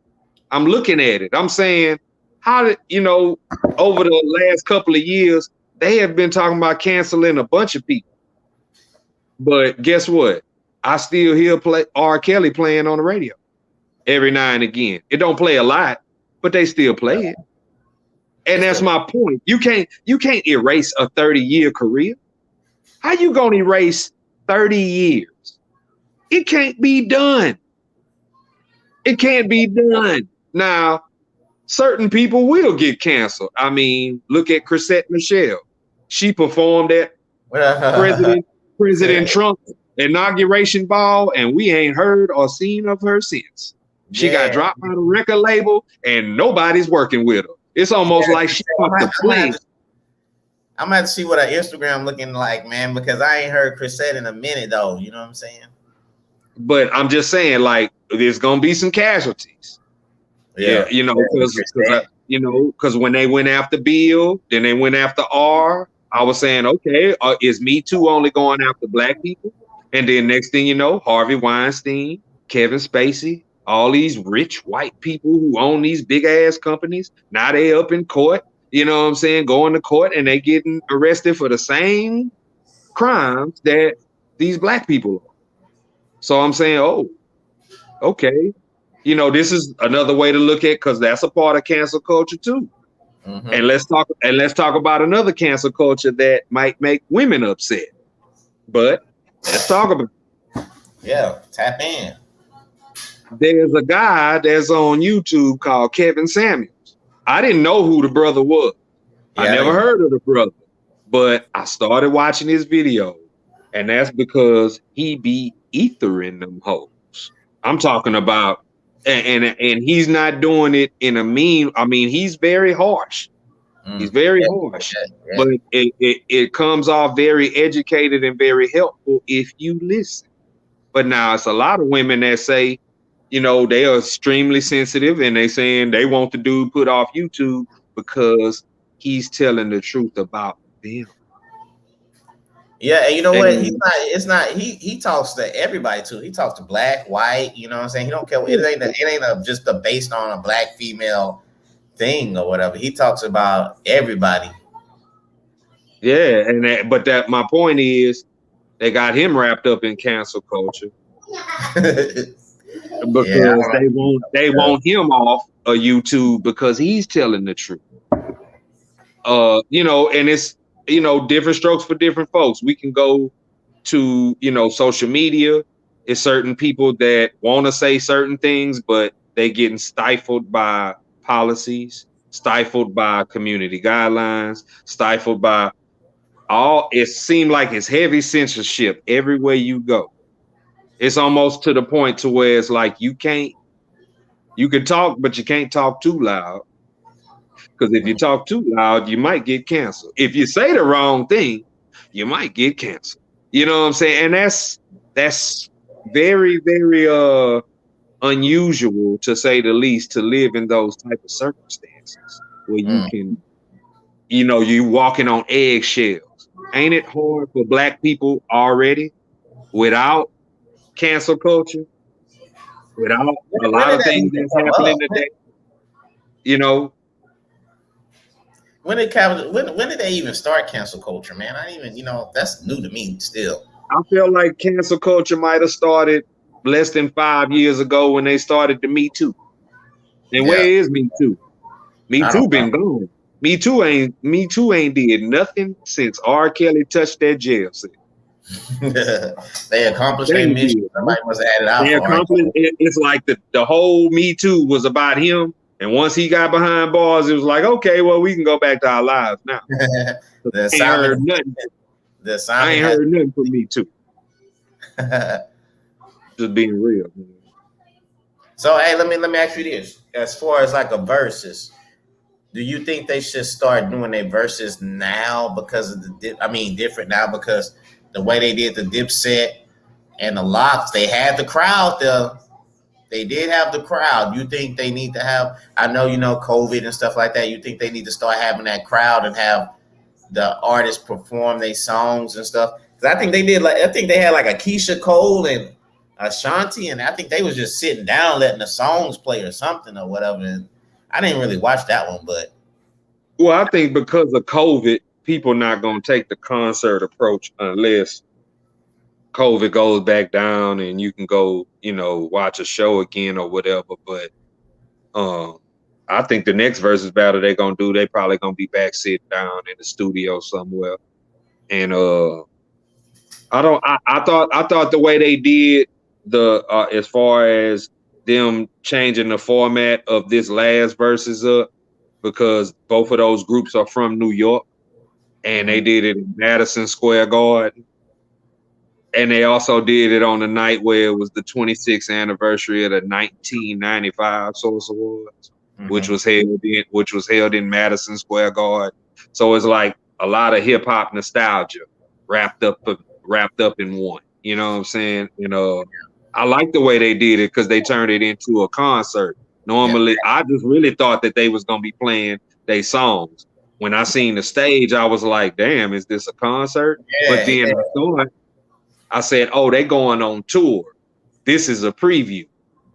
[SPEAKER 3] I'm looking at it. I'm saying, how did, over the last couple of years, they have been talking about canceling a bunch of people. But guess what? I still hear R. Kelly playing on the radio every now and again. It don't play a lot, but they still play it. And that's my point. You can't erase a 30-year career. How you gonna erase 30 years? It can't be done. It can't be done. Now, certain people will get canceled. I mean, look at Chrisette Michelle. She performed at President Trump's inauguration ball, and we ain't heard or seen of her since. She got dropped by the record label, and nobody's working with her. It's almost like she off the plane.
[SPEAKER 2] I'm gonna have to see what her Instagram looking like, man, because I ain't heard Chrisette in a minute, though. You know what I'm saying?
[SPEAKER 3] But I'm just saying, like, there's gonna be some casualties. Yeah, you know, because when they went after Bill, then they went after R. I was saying, okay, is Me Too only going after black people? And then next thing you know, Harvey Weinstein, Kevin Spacey, all these rich white people who own these big ass companies. Now they up in court, you know what I'm saying, going to court, and they getting arrested for the same crimes that these black people are. So I'm saying, oh, okay. You know, this is another way to look at, because that's a part of cancel culture too. Mm-hmm. And let's talk about another cancel culture that might make women upset. But let's talk about it.
[SPEAKER 2] Yeah, tap in.
[SPEAKER 3] There's a guy that's on YouTube called Kevin Samuels. I didn't know who the brother was. Yeah, I never heard of the brother, but I started watching his video, and that's because he be ethering them hoes. I'm talking about, and he's not doing it in a mean. I mean, he's very harsh. He's very harsh, but it comes off very educated and very helpful if you listen. But now it's a lot of women that say, you know, they are extremely sensitive, and they saying they want the dude put off YouTube because he's telling the truth about them.
[SPEAKER 2] Yeah, and you know what? He talks to everybody too. He talks to black, white, you know what I'm saying? He don't care. It ain't just based on a black female thing or whatever. He talks about everybody.
[SPEAKER 3] Yeah, but my point is, they got him wrapped up in cancel culture because they want him off of YouTube because he's telling the truth. You know, and it's, you know, different strokes for different folks. We can go to, you know, social media. It's certain people that want to say certain things, but they getting stifled by policies, stifled by community guidelines, stifled by it seemed like it's heavy censorship everywhere you go. It's almost to the point to where it's like you can talk, but you can't talk too loud. Because if you talk too loud, you might get canceled. If you say the wrong thing, you might get canceled. You know what I'm saying? And that's very, very unusual, to say the least, to live in those type of circumstances where you can, you know, you walking on eggshells. Ain't it hard for black people already without cancel culture, without a lot of things that's happening today? You know,
[SPEAKER 2] when did they even start cancel culture, man? I even, you know, that's new to me still.
[SPEAKER 3] I feel like cancel culture might have started less than 5 years ago when they started the Me Too. And where is Me Too? Me Too been gone. Me Too ain't did nothing since R. Kelly touched that jail cell.
[SPEAKER 2] They accomplished their mission. Somebody must have added out.
[SPEAKER 3] They accomplished it. It's like the whole Me Too was about him. And once he got behind bars, it was like, okay, well, we can go back to our lives now. I ain't heard nothing from Me Too. Just being real. Man.
[SPEAKER 2] So, hey, let me ask you this: as far as like a versus, do you think they should start doing their verses now because of different now because the way they did the Dipset and the Locks, they had the crowd there. They did have the crowd. You think they need to have, I know, you know, COVID and stuff like that. You think they need to start having that crowd and have the artists perform their songs and stuff? Because I think they had like a Keisha Cole and Ashanti, and I think they was just sitting down letting the songs play or something or whatever. And I didn't really watch that one, but.
[SPEAKER 3] Well, I think because of COVID, people not going to take the concert approach unless COVID goes back down and you can go, you know, watch a show again or whatever. But I think the next versus battle they're gonna do, they probably gonna be back sitting down in the studio somewhere. And I thought the way they did the as far as them changing the format of this last versus up, because both of those groups are from New York, and they did it in Madison Square Garden. And they also did it on the night where it was the 26th anniversary of the 1995 Source Awards, which was held in Madison Square Garden. So it's like a lot of hip hop nostalgia wrapped up in one. You know what I'm saying? I like the way they did it because they turned it into a concert. Normally, I just really thought that they was gonna be playing their songs. When I seen the stage, I was like, "Damn, is this a concert?" But then I said, "Oh, they going on tour. This is a preview,"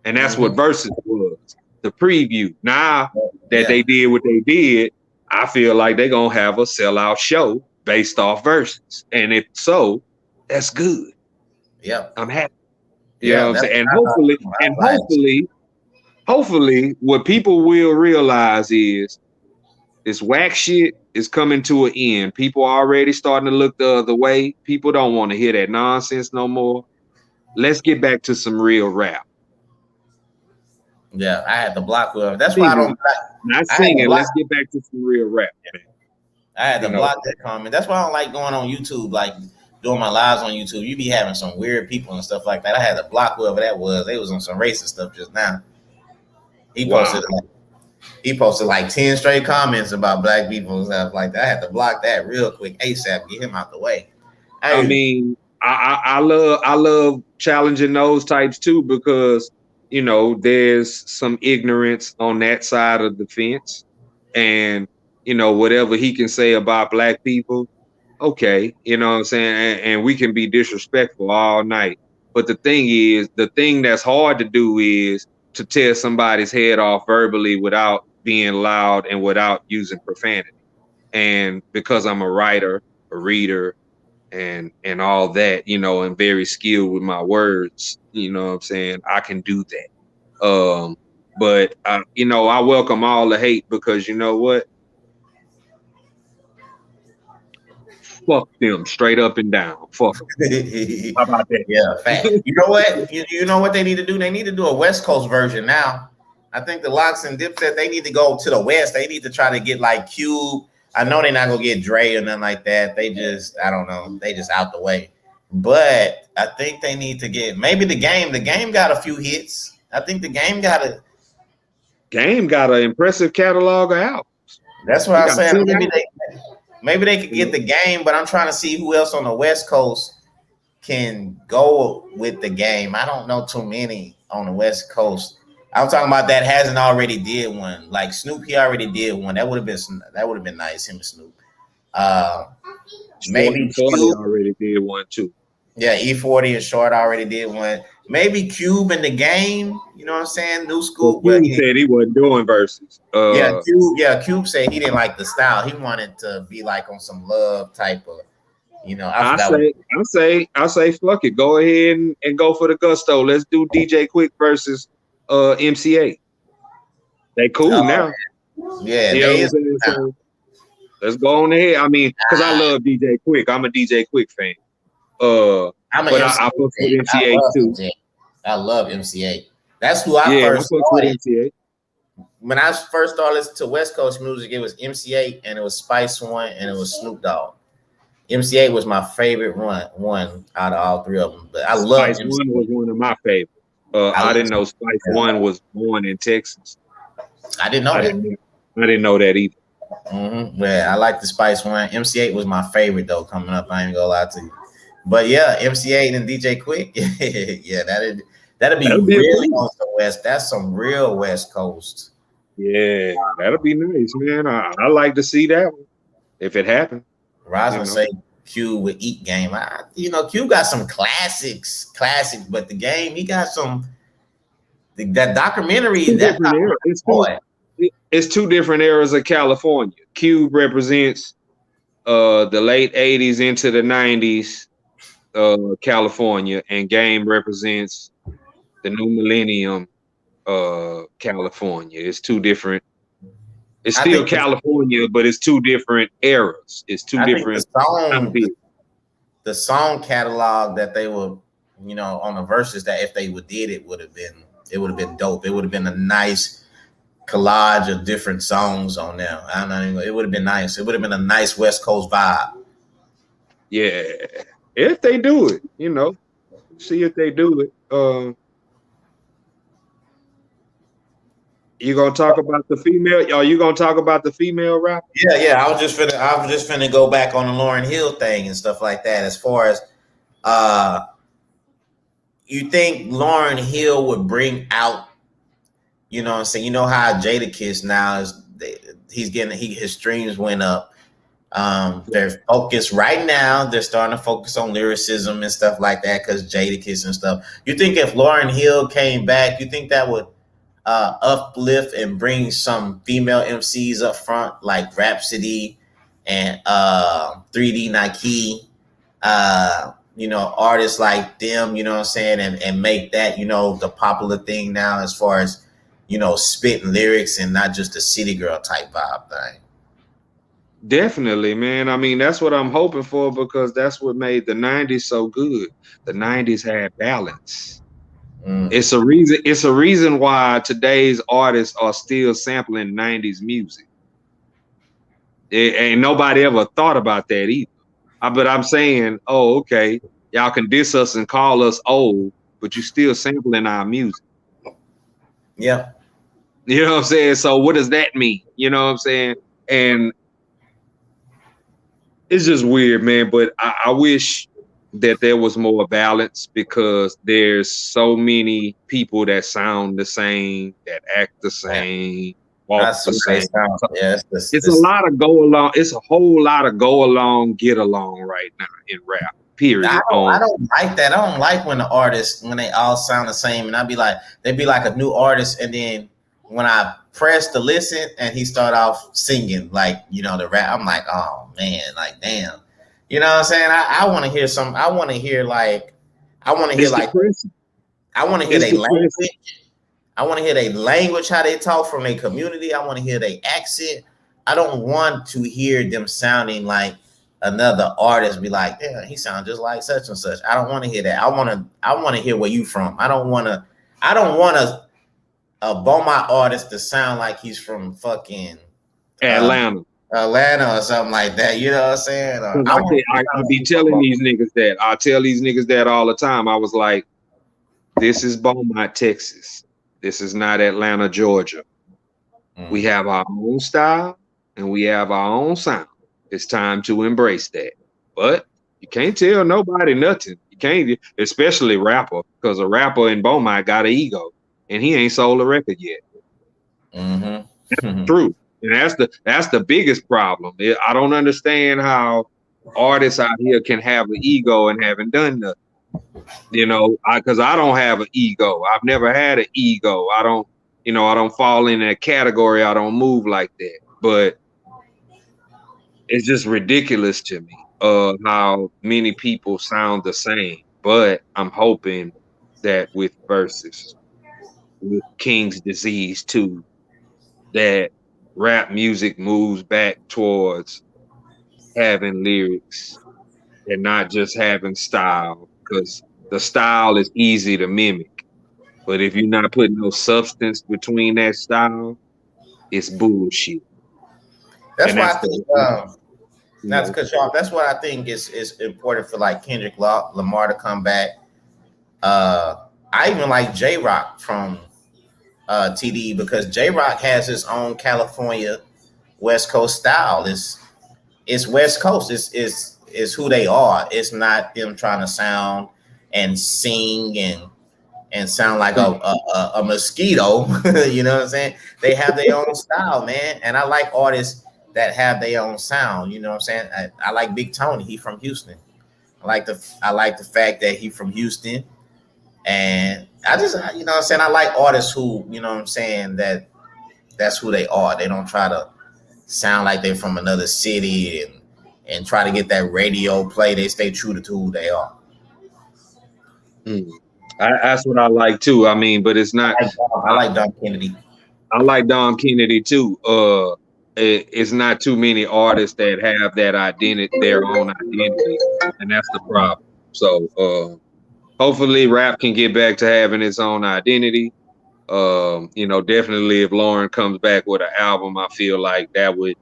[SPEAKER 3] and that's what Versus was, the preview. Now that they did what they did, I feel like they're gonna have a sellout show based off Versus, and if so, that's good.
[SPEAKER 2] Yeah,
[SPEAKER 3] I'm happy. You know what I'm saying? And hopefully, what people will realize is this whack shit is coming to an end. People are already starting to look the other way. People don't want to hear that nonsense no more. Let's get back to some real rap.
[SPEAKER 2] Yeah, I had to block with. That's why I don't.
[SPEAKER 3] Not singing. Let's get back to some real rap. Man.
[SPEAKER 2] I had to block that comment. That's why I don't like going on YouTube, like doing my lives on YouTube. You be having some weird people and stuff like that. I had to block whoever that was. They was on some racist stuff just now. He posted like 10 straight comments about black people and stuff like that. I had to block that real quick ASAP, get him out the way.
[SPEAKER 3] I mean, I love challenging those types too, because there's some ignorance on that side of the fence, and whatever he can say about black people, okay, you know what I'm saying, and we can be disrespectful all night. But the thing that's hard to do is to tear somebody's head off verbally without being loud and without using profanity. And because I'm a writer, a reader, and all that, and very skilled with my words, you know what I'm saying, I can do that. But I welcome all the hate, because you know what? Fuck them, straight up and down. Fuck them. How about that?
[SPEAKER 2] Yeah, fact. You know what? You know what they need to do? They need to do a West Coast version now. I think the Locks and Dipset, they need to go to the West. They need to try to get like Cube. I know they're not gonna get Dre or nothing like that. They just, I don't know. They just out the way. But I think they need to get maybe the game. The game got a few hits. I think the game got
[SPEAKER 3] an impressive catalog of albums.
[SPEAKER 2] That's what I'm saying. Maybe they could get the game, but I'm trying to see who else on the West Coast can go with the game. I don't know too many on the West Coast. I'm talking about that hasn't already did one. Like Snoop, he already did one. That would have been nice, him and Snoop. Maybe
[SPEAKER 3] Cube already did one too.
[SPEAKER 2] Yeah, E40 and Short already did one. Maybe Cube in the game. You know what I'm saying? New school.
[SPEAKER 3] Well, Cube said he wasn't doing verses.
[SPEAKER 2] Cube said he didn't like the style. He wanted to be like on some love type of. I say, fuck it. Go ahead and go for the gusto. Let's do DJ Quick versus MCA. They cool now. Yeah,
[SPEAKER 3] so let's go on ahead. I mean, because I love DJ Quick. I'm a DJ Quick fan. I fuck with MCA too.
[SPEAKER 2] I love MCA. That's who I first started. When I first started listening to West Coast music, it was MCA and it was Spice One and it was Snoop Dogg. MCA was my favorite one out of all three of them. But I love
[SPEAKER 3] Spice One was one of my favorites. I didn't know Spice One was born in Texas.
[SPEAKER 2] I didn't know that.
[SPEAKER 3] I didn't know that either.
[SPEAKER 2] Yeah, I like the Spice One. MC8 was my favorite though coming up. I ain't gonna lie to you. But yeah, MC8 and DJ Quick. Yeah, that'd be really on the West. That's some real West Coast.
[SPEAKER 3] Yeah, that'll be nice, man. I like to see that one if it happened.
[SPEAKER 2] Rosin say Q with Eat Game. Q got some classics, but the game, he got some that documentary.
[SPEAKER 3] It's two different eras of California. Cube represents the late 80s into the 90s California, and Game represents the new millennium California. It's two different It's still California, but it's two different eras. It's two different
[SPEAKER 2] the song catalog that they were, on the verses, that if they did it would have been dope. It would have been a nice collage of different songs on there. I don't know. It would have been nice. It would have been a nice West Coast vibe.
[SPEAKER 3] Yeah, if they do it, see if they do it. You gonna talk about the female? Are you gonna talk about the female rapper?
[SPEAKER 2] Yeah. I was just finna go back on the Lauryn Hill thing and stuff like that. As far as you think Lauryn Hill would bring out, I'm saying, how Jadakiss now his streams went up. They're focused right now. They're starting to focus on lyricism and stuff like that because Jadakiss and stuff. You think if Lauryn Hill came back, you think that would uplift and bring some female MCs up front, like Rhapsody and 3D Nike, artists like them, what I'm saying, and make that, the popular thing now as far as, spitting lyrics and not just a city girl type vibe thing.
[SPEAKER 3] Definitely, man. I mean, that's what I'm hoping for because that's what made the 90s so good. The 90s had balance. It's a reason why today's artists are still sampling 90s music. Ain't nobody ever thought about that either. But I'm saying, oh, okay, y'all can diss us and call us old, but you still sampling our music.
[SPEAKER 2] Yeah.
[SPEAKER 3] You know what I'm saying? So what does that mean? You know what I'm saying? And it's just weird, man. But I wish that there was more balance because there's so many people that sound the same, that act the same, walk the same. It's a lot of go along. It's a whole lot of go along, get along right now in rap. Period.
[SPEAKER 2] I don't like that. I don't like when the artists, when they all sound the same, and they'd be like a new artist, and then when I press to listen and he start off singing like, the rap, I'm like, oh man, like damn. You know what I'm saying? I want to hear some. I want to hear their language. I want to hear their language, how they talk from their community. I want to hear their accent. I don't want to hear them sounding like another artist. Be like, yeah, he sounds just like such and such. I don't want to hear that. I want to hear where you from. I don't want a Boma artist to sound like he's from fucking
[SPEAKER 3] Atlanta
[SPEAKER 2] or something like that. You know what I'm saying?
[SPEAKER 3] I'll be telling these niggas that. I tell these niggas that all the time. I was like, this is Beaumont, Texas. This is not Atlanta, Georgia. We have our own style and we have our own sound. It's time to embrace that. But you can't tell nobody nothing. You can't, especially rapper, because a rapper in Beaumont got an ego and he ain't sold a record yet. That's true. And that's the biggest problem. I don't understand how artists out here can have an ego and haven't done nothing. Because I don't have an ego. I've never had an ego. I don't fall in that category. I don't move like that. But it's just ridiculous to me how many people sound the same. But I'm hoping that with Versus, with King's Disease too, that rap music moves back towards having lyrics and not just having style, because the style is easy to mimic. But if you're not putting no substance between that style, it's bullshit.
[SPEAKER 2] That's why I think, not to cut you off, that's why I think it's important for like Kendrick Lamar to come back. I even like J-Rock from TDE because J-Rock has his own California West Coast style. It's West Coast. It's who they are. It's not them trying to sound and sing and sound like a mosquito. You know what I'm saying? They have their own style, man. And I like artists that have their own sound. You know what I'm saying? I like Big Tony. He from Houston. I like the fact that he from Houston. And I just, you know what I'm saying? I like artists who, you know what I'm saying, that's who they are. They don't try to sound like they're from another city and try to get that radio play. They stay true to who they are.
[SPEAKER 3] That's what I like too. I mean, but it's not.
[SPEAKER 2] I like Dom Kennedy.
[SPEAKER 3] I like Dom Kennedy too. it's not too many artists that have that identity, their own identity, and that's the problem. So hopefully rap can get back to having its own identity. Definitely if Lauren comes back with an album, I feel like that would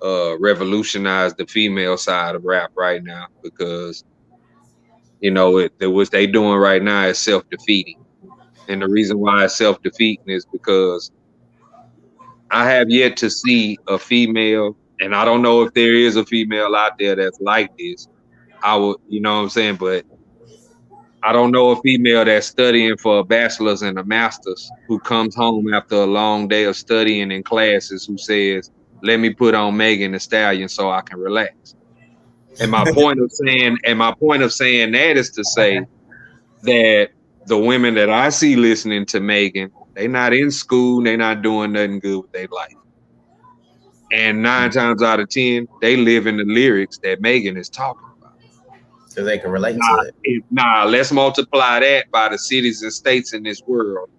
[SPEAKER 3] revolutionize the female side of rap right now, because what they doing right now is self-defeating. And the reason why it's self-defeating is because I have yet to see a female, and I don't know if there is a female out there that's like this. I would, you know what I'm saying? But I don't know a female that's studying for a bachelor's and a master's who comes home after a long day of studying in classes who says, let me put on Megan Thee Stallion so I can relax. And my point of saying that is to say that the women that I see listening to Megan, they not in school, they not doing nothing good with their life. And 9 times out of 10, they live in the lyrics that Megan is talking about.
[SPEAKER 2] So they can relate to it.
[SPEAKER 3] Let's multiply that by the cities and states in this world.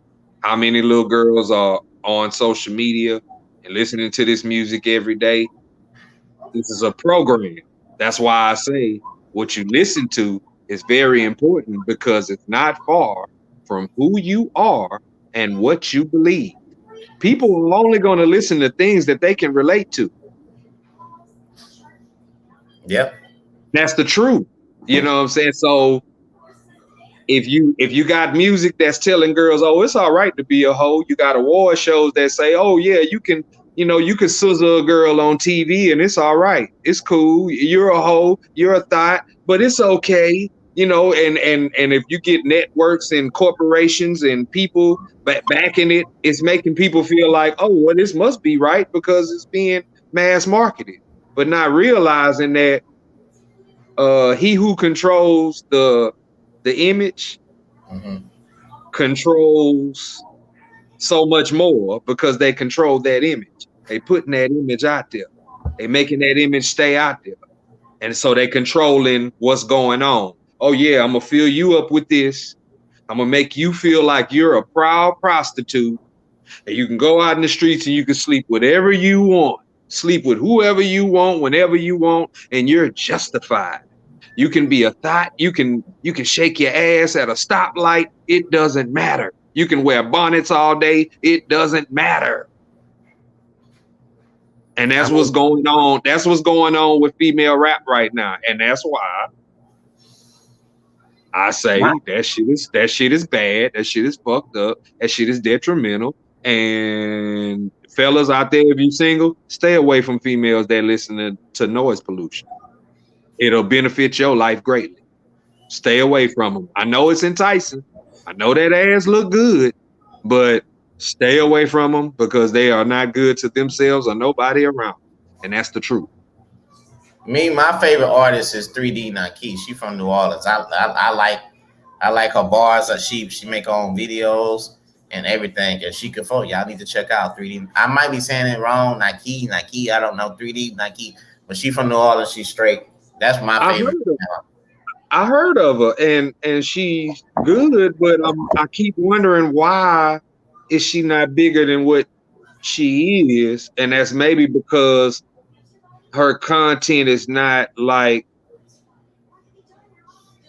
[SPEAKER 3] How many little girls are on social media and listening to this music every day? This is a program. That's why I say what you listen to is very important, because it's not far from who you are and what you believe. People are only going to listen to things that they can relate to.
[SPEAKER 2] Yep.
[SPEAKER 3] That's the truth. You know what I'm saying? So if you got music that's telling girls, oh, it's all right to be a hoe, you got award shows that say, oh yeah, you can sizzle a girl on TV and it's all right. It's cool. You're a hoe, you're a thought, but it's okay. And if you get networks and corporations and people backing it, it's making people feel like, oh, well, this must be right because it's being mass marketed, but not realizing that he who controls the image controls so much more, because they control that image. They putting that image out there. They making that image stay out there. And so they controlling what's going on. Oh yeah, I'm gonna fill you up with this. I'm gonna make you feel like you're a proud prostitute, and you can go out in the streets and you can sleep whatever you want, sleep with whoever you want, whenever you want, and you're justified. You can be a thought. You can shake your ass at a stoplight. It doesn't matter. You can wear bonnets all day. It doesn't matter. And that's what's going on. That's what's going on with female rap right now. And that's why I say that shit is bad. That shit is fucked up. That shit is detrimental. And fellas out there, if you single, stay away from females that listen to noise pollution. It'll benefit your life greatly. Stay away from them. I know it's enticing. I know that ass look good, but stay away from them, because they are not good to themselves or nobody around. And that's the truth.
[SPEAKER 2] My favorite artist is 3D Nike. She from New Orleans. I like her bars. She make her own videos and everything. And she can flow. Y'all need to check out 3D. I might be saying it wrong. Nike. I don't know. 3D Nike. But she from New Orleans. She's straight. That's my favorite.
[SPEAKER 3] I heard of her, and she's good, but I keep wondering, why is she not bigger than what she is? And that's maybe because her content is not like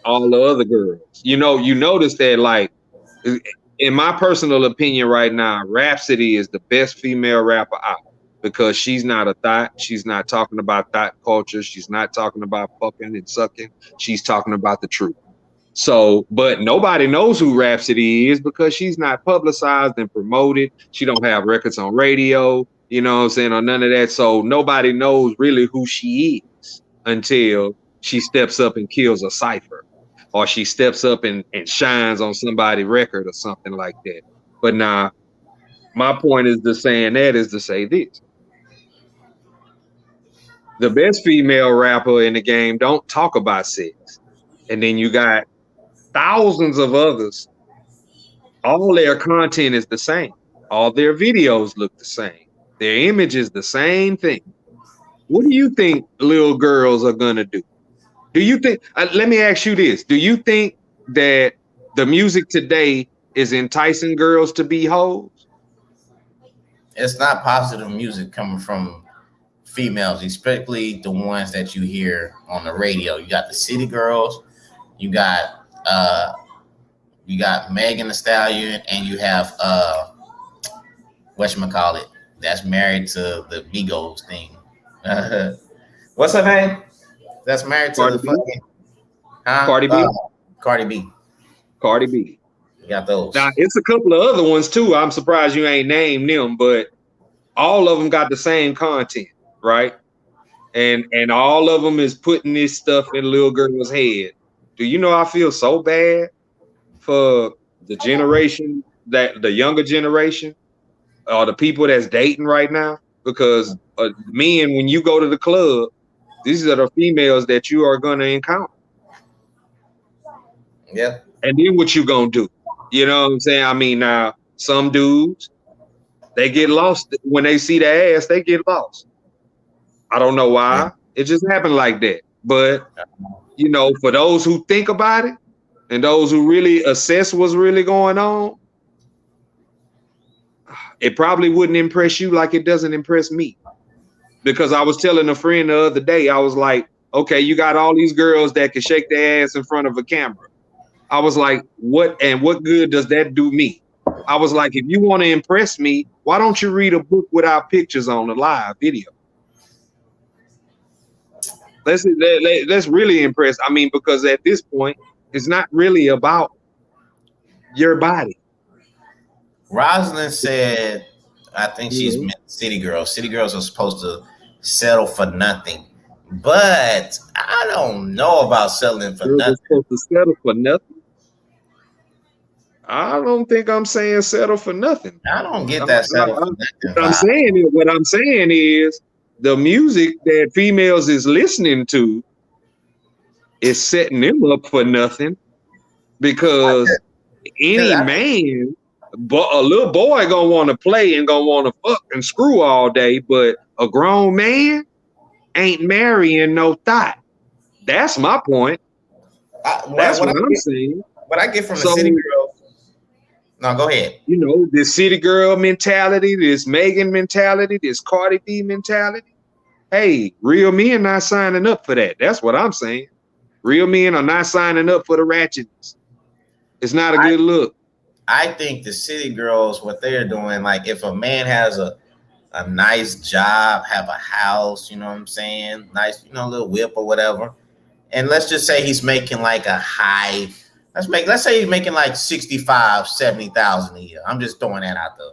[SPEAKER 3] all the other girls. You notice that, like, in my personal opinion right now, Rhapsody is the best female rapper out, because she's not a thought. She's not talking about thought culture. She's not talking about fucking and sucking. She's talking about the truth. So, but nobody knows who Rhapsody is because she's not publicized and promoted. She don't have records on radio, you know what I'm saying, or none of that. So nobody knows really who she is until she steps up and kills a cipher, or she steps up and shines on somebody's record or something like that. But now, my point is to say this. The best female rapper in the game don't talk about sex. And then you got thousands of others. All their content is the same. All their videos look the same. Their image is the same thing. What do you think little girls are going to do? Do you think, let me ask you this. Do you think that the music today is enticing girls to be hoes?
[SPEAKER 2] It's not positive music coming from females, especially the ones that you hear on the radio. You got the city girls, you got Megan Thee Stallion, and you have whatchamacallit, that's married to the Migos thing. What's her name? That's married to
[SPEAKER 3] Cardi
[SPEAKER 2] the
[SPEAKER 3] B?
[SPEAKER 2] fucking
[SPEAKER 3] Cardi B.
[SPEAKER 2] Cardi B.
[SPEAKER 3] Cardi B.
[SPEAKER 2] You got those.
[SPEAKER 3] Now it's a couple of other ones too. I'm surprised you ain't named them, but all of them got the same content, right? And all of them is putting this stuff in little girls' head. Do you know I feel so bad for the generation, that the younger generation, or the people that's dating right now? Because men, when you go to the club, these are the females that you are gonna encounter.
[SPEAKER 2] Yeah.
[SPEAKER 3] And then what you gonna do? You know what I'm saying? I mean, now some dudes, they get lost when they see the ass. They get lost. I don't know why.
[SPEAKER 2] Yeah.
[SPEAKER 3] It just happened like that. But you know, for those who think about it and those who really assess what's really going on, it probably wouldn't impress you like it doesn't impress me. Because I was telling a friend the other day, I was like, okay, you got all these girls that can shake their ass in front of a camera. I was like, what good does that do me? I was like, if you want to impress me, why don't you read a book without pictures on the live video? Let's really impress. I mean, because at this point, it's not really about your body.
[SPEAKER 2] Rosalind said, I think she's meant city girls. City girls are supposed to settle for nothing. But I don't know about settling for nothing.
[SPEAKER 3] Supposed to settle for nothing? I don't think I'm saying settle for nothing.
[SPEAKER 2] I don't get that settle for nothing.
[SPEAKER 3] What I'm saying is the music that females is listening to is setting them up for nothing, because any man, a little boy gonna want to play and gonna want to fuck and screw all day, but a grown man ain't marrying no thought. That's my point. That's what I'm saying.
[SPEAKER 2] What I get from the city girl. No, go ahead.
[SPEAKER 3] You know, this city girl mentality, this Megan mentality, this Cardi B mentality. Hey, real men not signing up for that. That's what I'm saying. Real men are not signing up for the ratchetness. It's not a good look.
[SPEAKER 2] I think the city girls, what they're doing, like if a man has a nice job, have a house, you know what I'm saying? Nice, little whip or whatever. And let's just say he's making like a high, let's say he's making like 65, 70,000 a year. I'm just throwing that out there.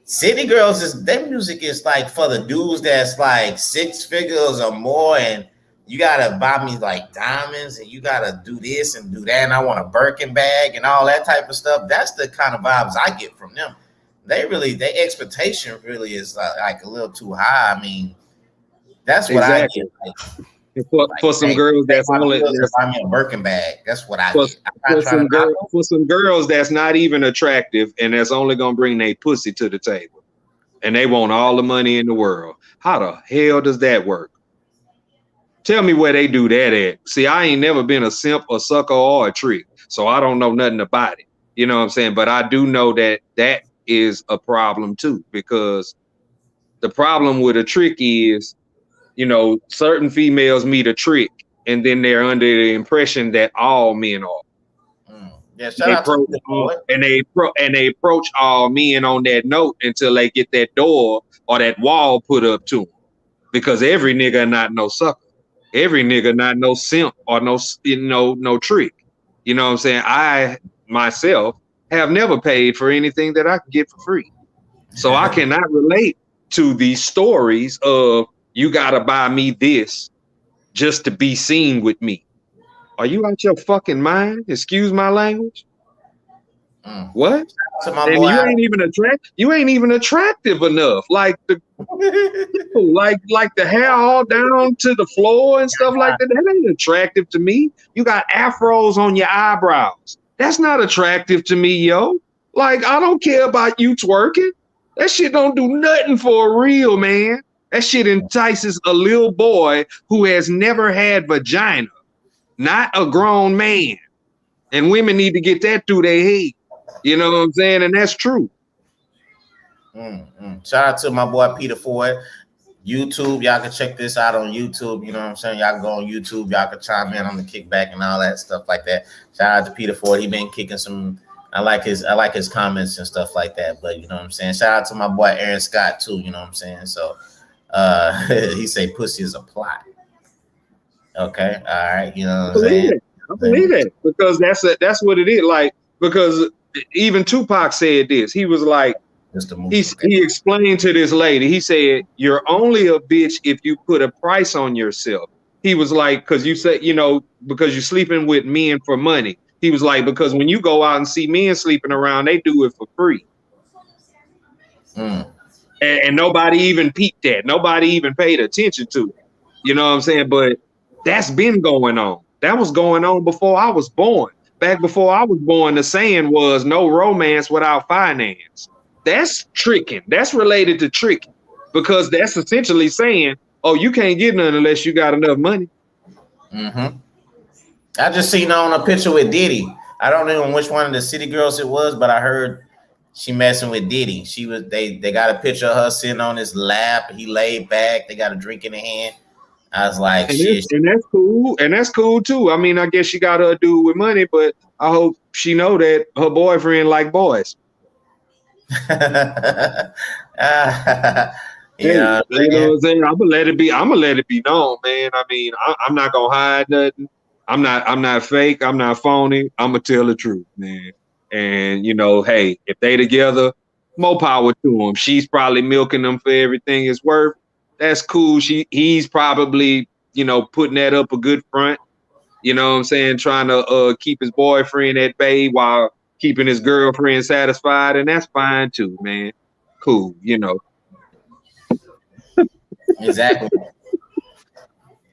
[SPEAKER 2] City girls, their music is like for the dudes that's like 6 figures or more, and you gotta buy me like diamonds, and you gotta do this and do that, and I want a Birkin bag and all that type of stuff. That's the kind of vibes I get from them. Their expectation really is like a little too high. I mean, that's what I get.
[SPEAKER 3] For some girls, that's only
[SPEAKER 2] buy me a Birkin bag. That's what I get.
[SPEAKER 3] For some girls, that's not even attractive, and that's only gonna bring their pussy to the table, and they want all the money in the world. How the hell does that work? Tell me where they do that at. See, I ain't never been a simp, a sucker, or a trick, so I don't know nothing about it. You know what I'm saying? But I do know that is a problem too, because the problem with a trick is, certain females meet a trick and then they're under the impression that all men are.
[SPEAKER 2] Yeah,
[SPEAKER 3] they approach all men on that note until they get that door or that wall put up to them, because every nigga not no sucker, every nigga not no simp or no trick. You know what I'm saying? I myself have never paid for anything that I can get for free, so I cannot relate to these stories of you gotta buy me this just to be seen with me. Are you out your fucking mind? Excuse my language. What? And you ain't even attractive enough. Like the like the hair all down to the floor and stuff like that. That ain't attractive to me. You got afros on your eyebrows. That's not attractive to me, yo. Like, I don't care about you twerking. That shit don't do nothing for a real man. That shit entices a little boy who has never had vagina, not a grown man. And women need to get that through their head. You know what I'm saying? And that's true.
[SPEAKER 2] Shout out to my boy Peter Ford. YouTube, y'all can check this out on YouTube. You know what I'm saying? Y'all can go on YouTube. Y'all can chime in on the kickback and all that stuff like that. Shout out to Peter Ford. He been kicking some. I like his comments and stuff like that. But you know what I'm saying? Shout out to my boy Aaron Scott too. You know what I'm saying? So he say pussy is a plot. Okay, all right. You know what I'm saying?
[SPEAKER 3] I believe that because that's what it is. Like, because even Tupac said this. He was like, he explained to this lady. He said, "You're only a bitch if you put a price on yourself." He was like, because you said, because you're sleeping with men for money. He was like, because when you go out and see men sleeping around, they do it for free. And nobody even peeped that. Nobody even paid attention to it. You know what I'm saying? But that's been going on. That was going on before I was born. Back before I was born, the saying was no romance without finance. That's tricking. That's related to tricking because that's essentially saying, oh, you can't get none unless you got enough money.
[SPEAKER 2] Mm-hmm. I just seen on a picture with Diddy. I don't know which one of the city girls it was, but I heard she messing with Diddy. They got a picture of her sitting on his lap. He laid back. They got a drink in the hand. I was like, shit.
[SPEAKER 3] And that's cool. And that's cool too. I mean, I guess she got her dude with money, but I hope she know that her boyfriend like boys. You know what I'm saying? I'm gonna let it be known, man. I mean, I'm not gonna hide nothing. I'm not fake. I'm not phony. I'm gonna tell the truth, man. And hey, if they together, more power to them. She's probably milking them for everything it's worth. That's cool. He's probably putting that up a good front. You know what I'm saying? Trying to keep his boyfriend at bay while keeping his girlfriend satisfied, and that's fine too, man. Cool,
[SPEAKER 2] Exactly.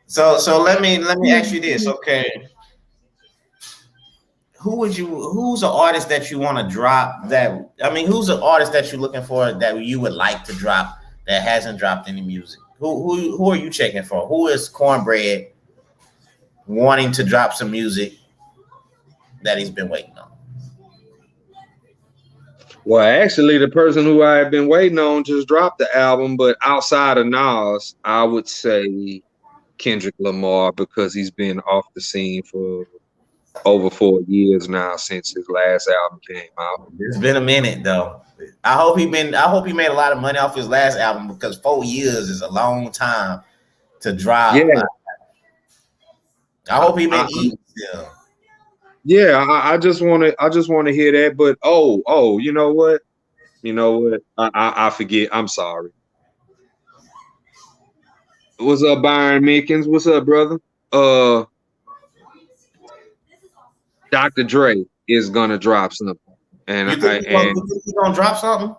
[SPEAKER 2] So let me ask you this, okay? Who's an artist that you want to drop who's an artist that you're looking for that you would like to drop that hasn't dropped any music? Who are you checking for? Who is Cornbread wanting to drop some music that he's been waiting on?
[SPEAKER 3] Well, actually, the person who I have been waiting on just dropped the album, but outside of Nas, I would say Kendrick Lamar because he's been off the scene for over 4 years now since his last album came out.
[SPEAKER 2] It's been a minute though. I hope he made a lot of money off his last album because 4 years is a long time to drop.
[SPEAKER 3] Yeah.
[SPEAKER 2] I hope he been eating still.
[SPEAKER 3] Yeah, I just want to hear that. But you know what? I forget. I'm sorry. What's up, Byron Mickens? What's up, brother? Dr. Dre is gonna drop something, and
[SPEAKER 2] he's gonna drop something.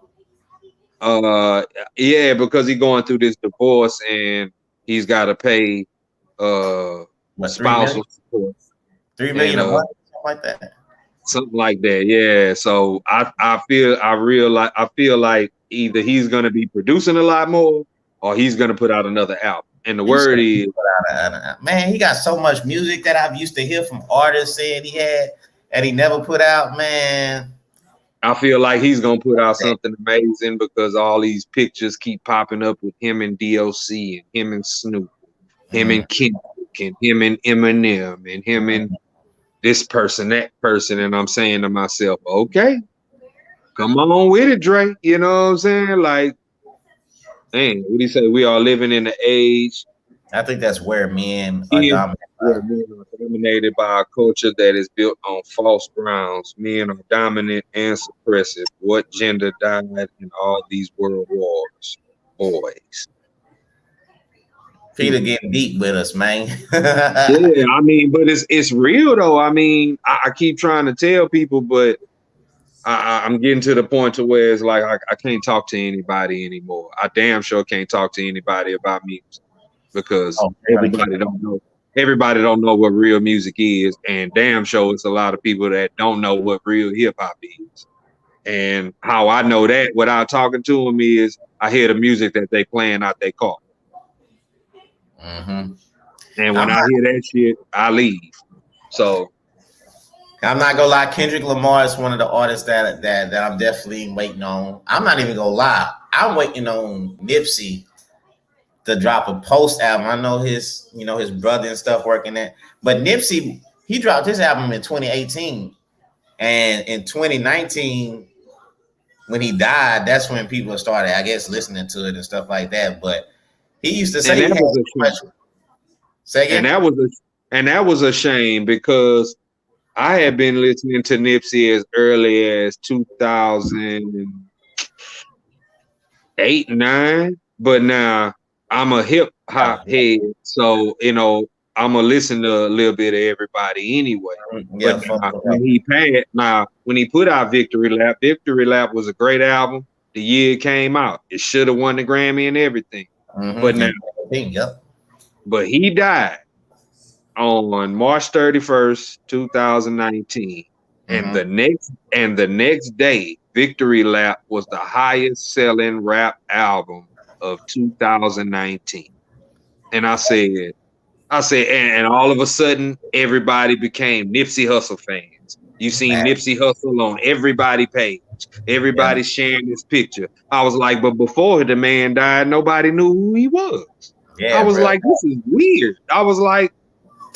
[SPEAKER 3] Yeah, because he's going through this divorce and he's got to pay spousal support.
[SPEAKER 2] $3 million a month, something like that.
[SPEAKER 3] Something like that, yeah. So I feel like either he's gonna be producing a lot more or he's gonna put out another album. And the word is,
[SPEAKER 2] man, he got so much music that I've used to hear from artists saying he had and he never put out, man.
[SPEAKER 3] I feel like he's gonna put out something amazing because all these pictures keep popping up with him and DOC and him and Snoop, him and Kendrick and him and Eminem and him and this person, that person, and I'm saying to myself, okay, come on with it, Dre. You know what I'm saying? Like, man, what do you say? We are living in the age.
[SPEAKER 2] I think that's where men are
[SPEAKER 3] dominated by a culture that is built on false grounds. Men are dominant and suppressive. What gender died in all these world wars? Boys.
[SPEAKER 2] Peter getting deep with us, man.
[SPEAKER 3] Yeah, I mean, but it's real though. I mean, I keep trying to tell people, but I'm getting to the point to where it's like I can't talk to anybody anymore. I damn sure can't talk to anybody about music because everybody don't know what real music is, and damn sure it's a lot of people that don't know what real hip hop is. And how I know that without talking to them is I hear the music that they playing out their car.
[SPEAKER 2] Mm-hmm.
[SPEAKER 3] And when I hear that shit, I leave. So
[SPEAKER 2] I'm not gonna lie, Kendrick Lamar is one of the artists that I'm definitely waiting on. I'm not even gonna lie, I'm waiting on Nipsey to drop a post album. I know his brother and stuff working that, but Nipsey, he dropped his album in 2018, and in 2019, when he died, that's when people started, I guess, listening to it and stuff like that. But he used to say,
[SPEAKER 3] that was a shame because I had been listening to Nipsey as early as 2008, 9, but now I'm a hip hop head, so I'm gonna listen to a little bit of everybody anyway.
[SPEAKER 2] Yeah,
[SPEAKER 3] but when he put out Victory Lap was a great album. The year it came out, it should have won the Grammy and everything. But now, but he died on March 31st, 2019, and the next day, Victory Lap was the highest selling rap album of 2019. And I said, and all of a sudden, everybody became Nipsey Hussle fans. You seen Nipsey Hussle on everybody's page. Everybody's sharing this picture. I was like, but before the man died, nobody knew who he was. I was like, this is weird. I was like,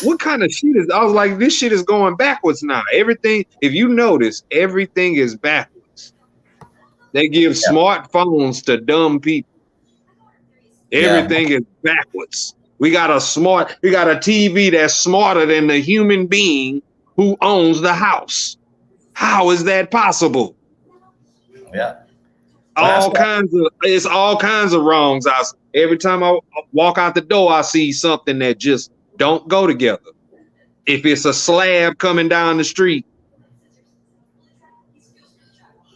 [SPEAKER 3] what kind of shit is? I was like, this shit is going backwards now. Everything, if you notice, everything is backwards. They give smartphones to dumb people. Everything is backwards. We got a TV that's smarter than the human being who owns the house. How is that possible?
[SPEAKER 2] Yeah.
[SPEAKER 3] It's all kinds of wrongs. Every time I walk out the door, I see something that just don't go together. If it's a slab coming down the street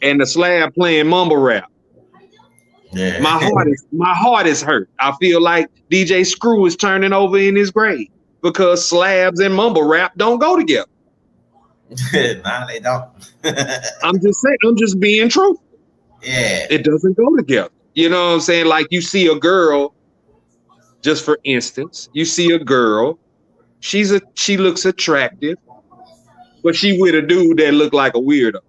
[SPEAKER 3] and the slab playing mumble rap, my heart is hurt. I feel like DJ Screw is turning over in his grave because slabs and mumble rap don't go together.
[SPEAKER 2] Nah, they don't.
[SPEAKER 3] I'm just saying. I'm just being truthful.
[SPEAKER 2] Yeah,
[SPEAKER 3] it doesn't go together. You know what I'm saying? Like you see a girl, just for instance, you see a girl. She looks attractive, but she with a dude that look like a weirdo.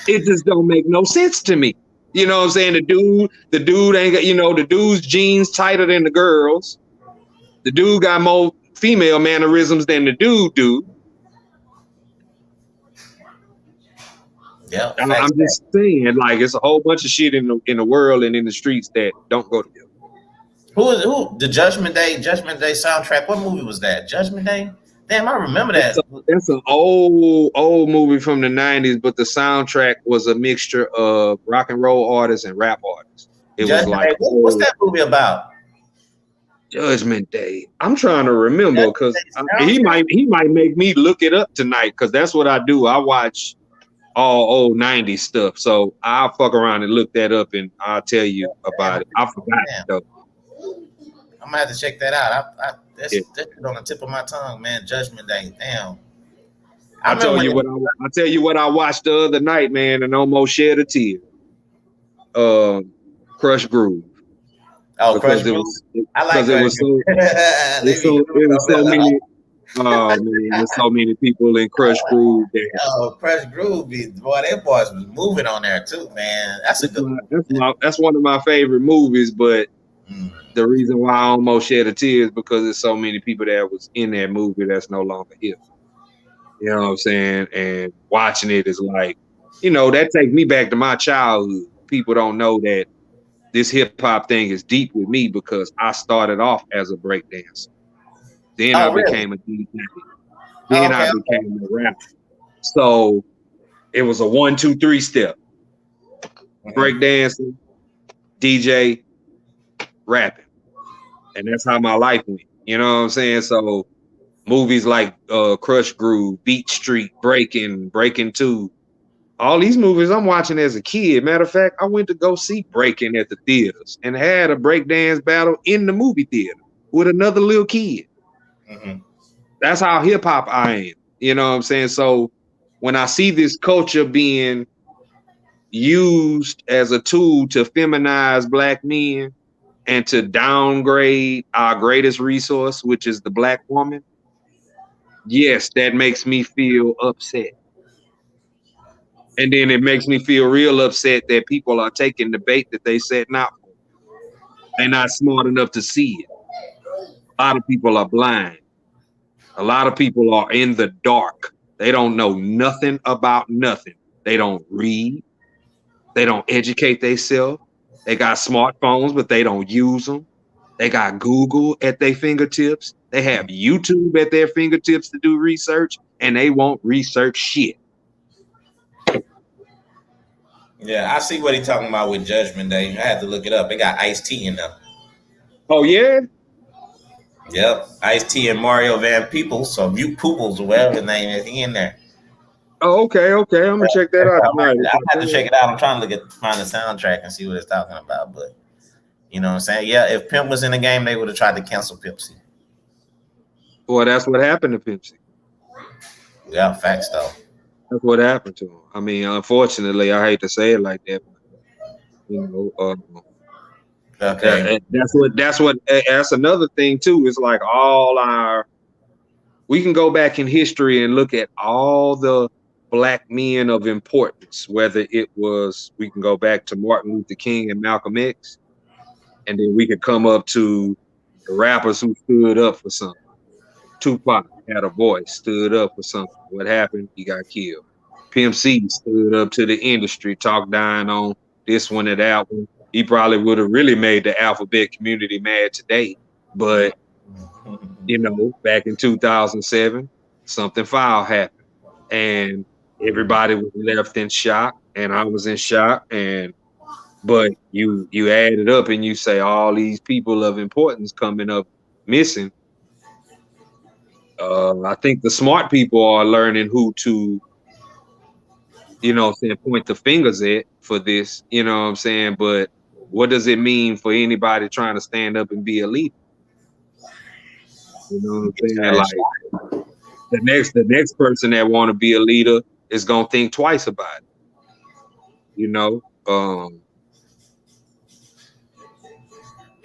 [SPEAKER 3] It just don't make no sense to me. You know what I'm saying? The dude ain't got, the dude's jeans tighter than the girls. The dude got more female mannerisms than the dude do.
[SPEAKER 2] Yeah,
[SPEAKER 3] I'm just saying, like, it's a whole bunch of shit in the world and in the streets that don't go together.
[SPEAKER 2] Who? The Judgment Day soundtrack. What movie was that? Judgment Day? Damn, I remember that.
[SPEAKER 3] It's an old movie from the 90s, but the soundtrack was a mixture of rock and roll artists and rap artists. It was like,
[SPEAKER 2] what's that movie about?
[SPEAKER 3] Judgment Day. I'm trying to remember because he might make me look it up tonight because that's what I do. I watch all old 90s stuff. So I'll fuck around and look that up and I'll tell you about it. I forgot it though.
[SPEAKER 2] I'm gonna have to check that out. That's on the tip of my tongue, man. Judgment Day. Damn.
[SPEAKER 3] I'll tell you what I watched the other night, man, and almost shed a tear. Crush Groove.
[SPEAKER 2] Oh, Crush Groove. I like it.
[SPEAKER 3] It was so many. Oh man, there's so many people in Crush Groove.
[SPEAKER 2] Crush Groove, boy, that boys was moving on there too, man.
[SPEAKER 3] That's one of my favorite movies, but the reason why I almost shed a tear is because there's so many people that was in that movie that's no longer here. You know what I'm saying? And watching it is like, that takes me back to my childhood. People don't know that this hip hop thing is deep with me because I started off as a breakdancer. Then I became a DJ. Then I became a rapper. So it was a 1, 2, 3 step. Breakdancing, DJ, rapping. And that's how my life went. You know what I'm saying? So movies like Crush Groove, Beat Street, Breaking 2, all these movies I'm watching as a kid. Matter of fact, I went to go see Breaking at the theaters and had a breakdance battle in the movie theater with another little kid. Mm-hmm. That's how hip hop I am. You know what I'm saying? So when I see this culture being used as a tool to feminize black men and to downgrade our greatest resource, which is the black woman, yes, that makes me feel upset. And then it makes me feel real upset that people are taking the bait that they setting out for. They're not smart enough to see it. A lot of people are blind. A lot of people are in the dark. They don't know nothing about nothing. They don't read. They don't educate themselves. They got smartphones, but they don't use them. They got Google at their fingertips. They have YouTube at their fingertips to do research, and they won't research shit.
[SPEAKER 2] Yeah, I see what he's talking about with Judgment Day. I had to look it up. It got Ice-T in there.
[SPEAKER 3] Oh, yeah?
[SPEAKER 2] Yep, Ice-T and Mario Van Peebles, so Mute Pooples or whatever his name is, he in there.
[SPEAKER 3] Oh, okay. I'm gonna check that out tonight.
[SPEAKER 2] I have to check it out. I'm trying to find the soundtrack and see what it's talking about. But you know what I'm saying? Yeah, if Pimp was in the game, they would have tried to cancel Pimp C.
[SPEAKER 3] Well, that's what happened to Pimp C.
[SPEAKER 2] Yeah, facts though.
[SPEAKER 3] That's what happened to him. I mean, unfortunately, I hate to say it like that, but you know,
[SPEAKER 2] okay.
[SPEAKER 3] That's another thing too. It's like we can go back in history and look at all the Black men of importance, whether it was, we can go back to Martin Luther King and Malcolm X, and then we could come up to the rappers who stood up for something. Tupac had a voice, stood up for something. What happened? He got killed. Pimp C stood up to the industry, talked down on this one and that one. He probably would have really made the alphabet community mad today. But, you know, back in 2007, something foul happened. And everybody was left in shock, and I was in shock. But you add it up and you say all these people of importance coming up missing. I think the smart people are learning who to, point the fingers at for this, you know what I'm saying? But what does it mean for anybody trying to stand up and be a leader? You know what I'm saying? Like the next person that want to be a leader is gonna think twice about it. You know, the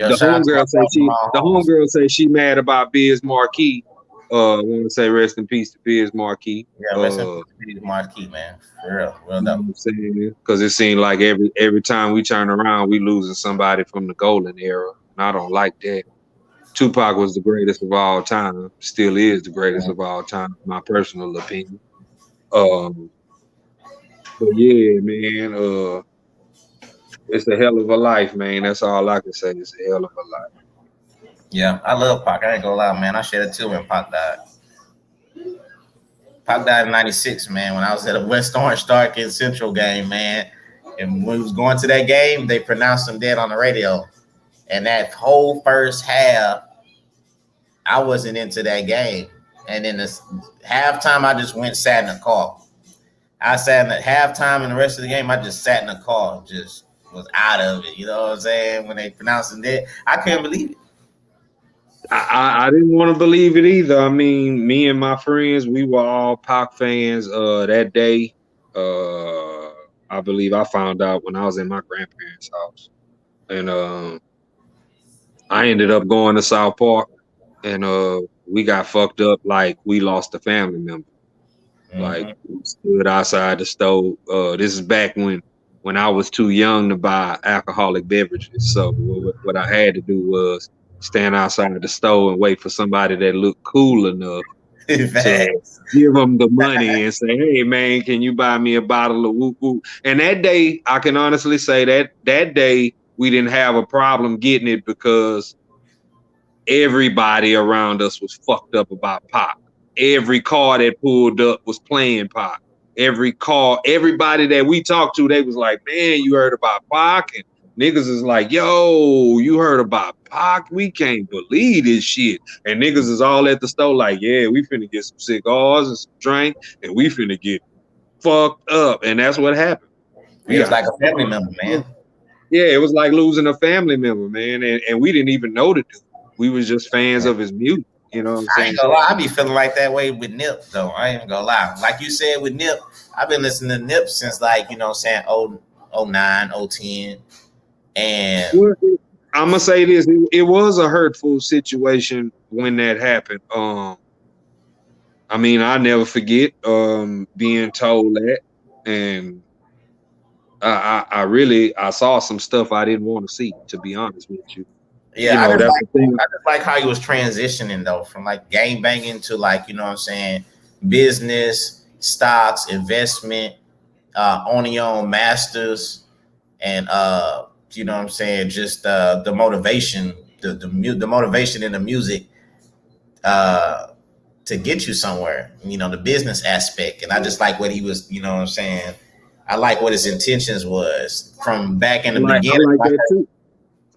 [SPEAKER 3] homegirl say she mad about Biz Marquis. I want to say rest in peace to Biz Marquis.
[SPEAKER 2] Yeah, rest in peace to Marquis, man. For real, well done.
[SPEAKER 3] Because it seemed like every time we turn around, we losing somebody from the golden era, and I don't like that. Tupac was the greatest of all time, still is the greatest of all time, my personal opinion. But yeah, man, it's a hell of a life, man. That's all I can say. It's a hell of a life.
[SPEAKER 2] Yeah, I love Pac. I ain't gonna lie, man. I shed a tear when Pac died. Pac died in '96, man, when I was at a West Orange Stark in Central game, man. And when we was going to that game, they pronounced him dead on the radio. And that whole first half, I wasn't into that game. And in the halftime, I just went sat in the car. I sat in the halftime, and the rest of the game, I just sat in the car, just was out of it. You know what I'm saying? When they pronounced him dead, I couldn't believe it.
[SPEAKER 3] I didn't want to believe it either. I mean, me and my friends, we were all Pac fans that day. I believe I found out when I was in my grandparents' house. And I ended up going to South Park, and we got fucked up like we lost a family member. Mm-hmm. Like, we stood outside the stove. This is back when I was too young to buy alcoholic beverages. So what I had to do was stand outside the store and wait for somebody that looked cool enough to give them the money and say, hey, man, can you buy me a bottle of whoop whoop? And that day, I can honestly say that day, we didn't have a problem getting it because everybody around us was fucked up about Pac. Every car that pulled up was playing Pac. Everybody that we talked to, they was like, man, you heard about Pac? And niggas is like, yo, you heard about Pac? We can't believe this shit. And niggas is all at the store like, yeah, we finna get some cigars and some drink, and we finna get fucked up. And that's what happened.
[SPEAKER 2] It was like a family member, man.
[SPEAKER 3] Yeah, it was like losing a family member, man. And we didn't even know the dude. We was just fans of his music. You know what I'm saying?
[SPEAKER 2] I ain't gonna lie, I be feeling like that way with Nip, though. I ain't gonna lie. Like you said with Nip, I've been listening to Nip since, like, you know what I'm saying, 09, 010. And
[SPEAKER 3] I'm gonna say this: it was a hurtful situation when that happened. I mean, I never forget being told that, and I really saw some stuff I didn't want to see, to be honest with you.
[SPEAKER 2] Yeah,
[SPEAKER 3] That's the thing.
[SPEAKER 2] I just like how he was transitioning though, from like gang banging to like, you know what I'm saying, business, stocks, investment, owning your own masters, and you know what I'm saying, just the motivation, the motivation in the music to get you somewhere, you know, the business aspect. And I just like what he was, you know what I'm saying. I like what his intentions was from back in the beginning.
[SPEAKER 3] I like that too.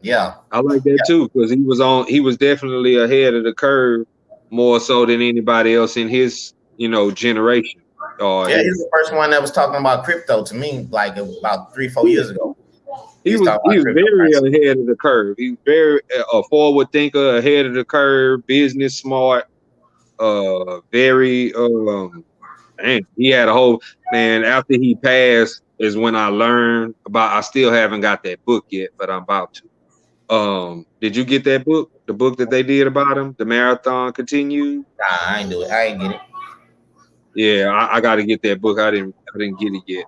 [SPEAKER 2] Yeah,
[SPEAKER 3] I like that too, because he was definitely ahead of the curve more so than anybody else in his, generation.
[SPEAKER 2] Yeah, he's the first one that was talking about crypto to me, like about 3-4 years ago.
[SPEAKER 3] He was very ahead of the curve. He was very a forward thinker, ahead of the curve, business smart, very man, he had a whole man. After he passed is when I learned about. I still haven't got that book yet, but I'm about to. Did you get that book? The book that they did about him, The Marathon Continued?
[SPEAKER 2] Nah, I ain't do it. I ain't get it.
[SPEAKER 3] Yeah, I got to get that book. I didn't get it yet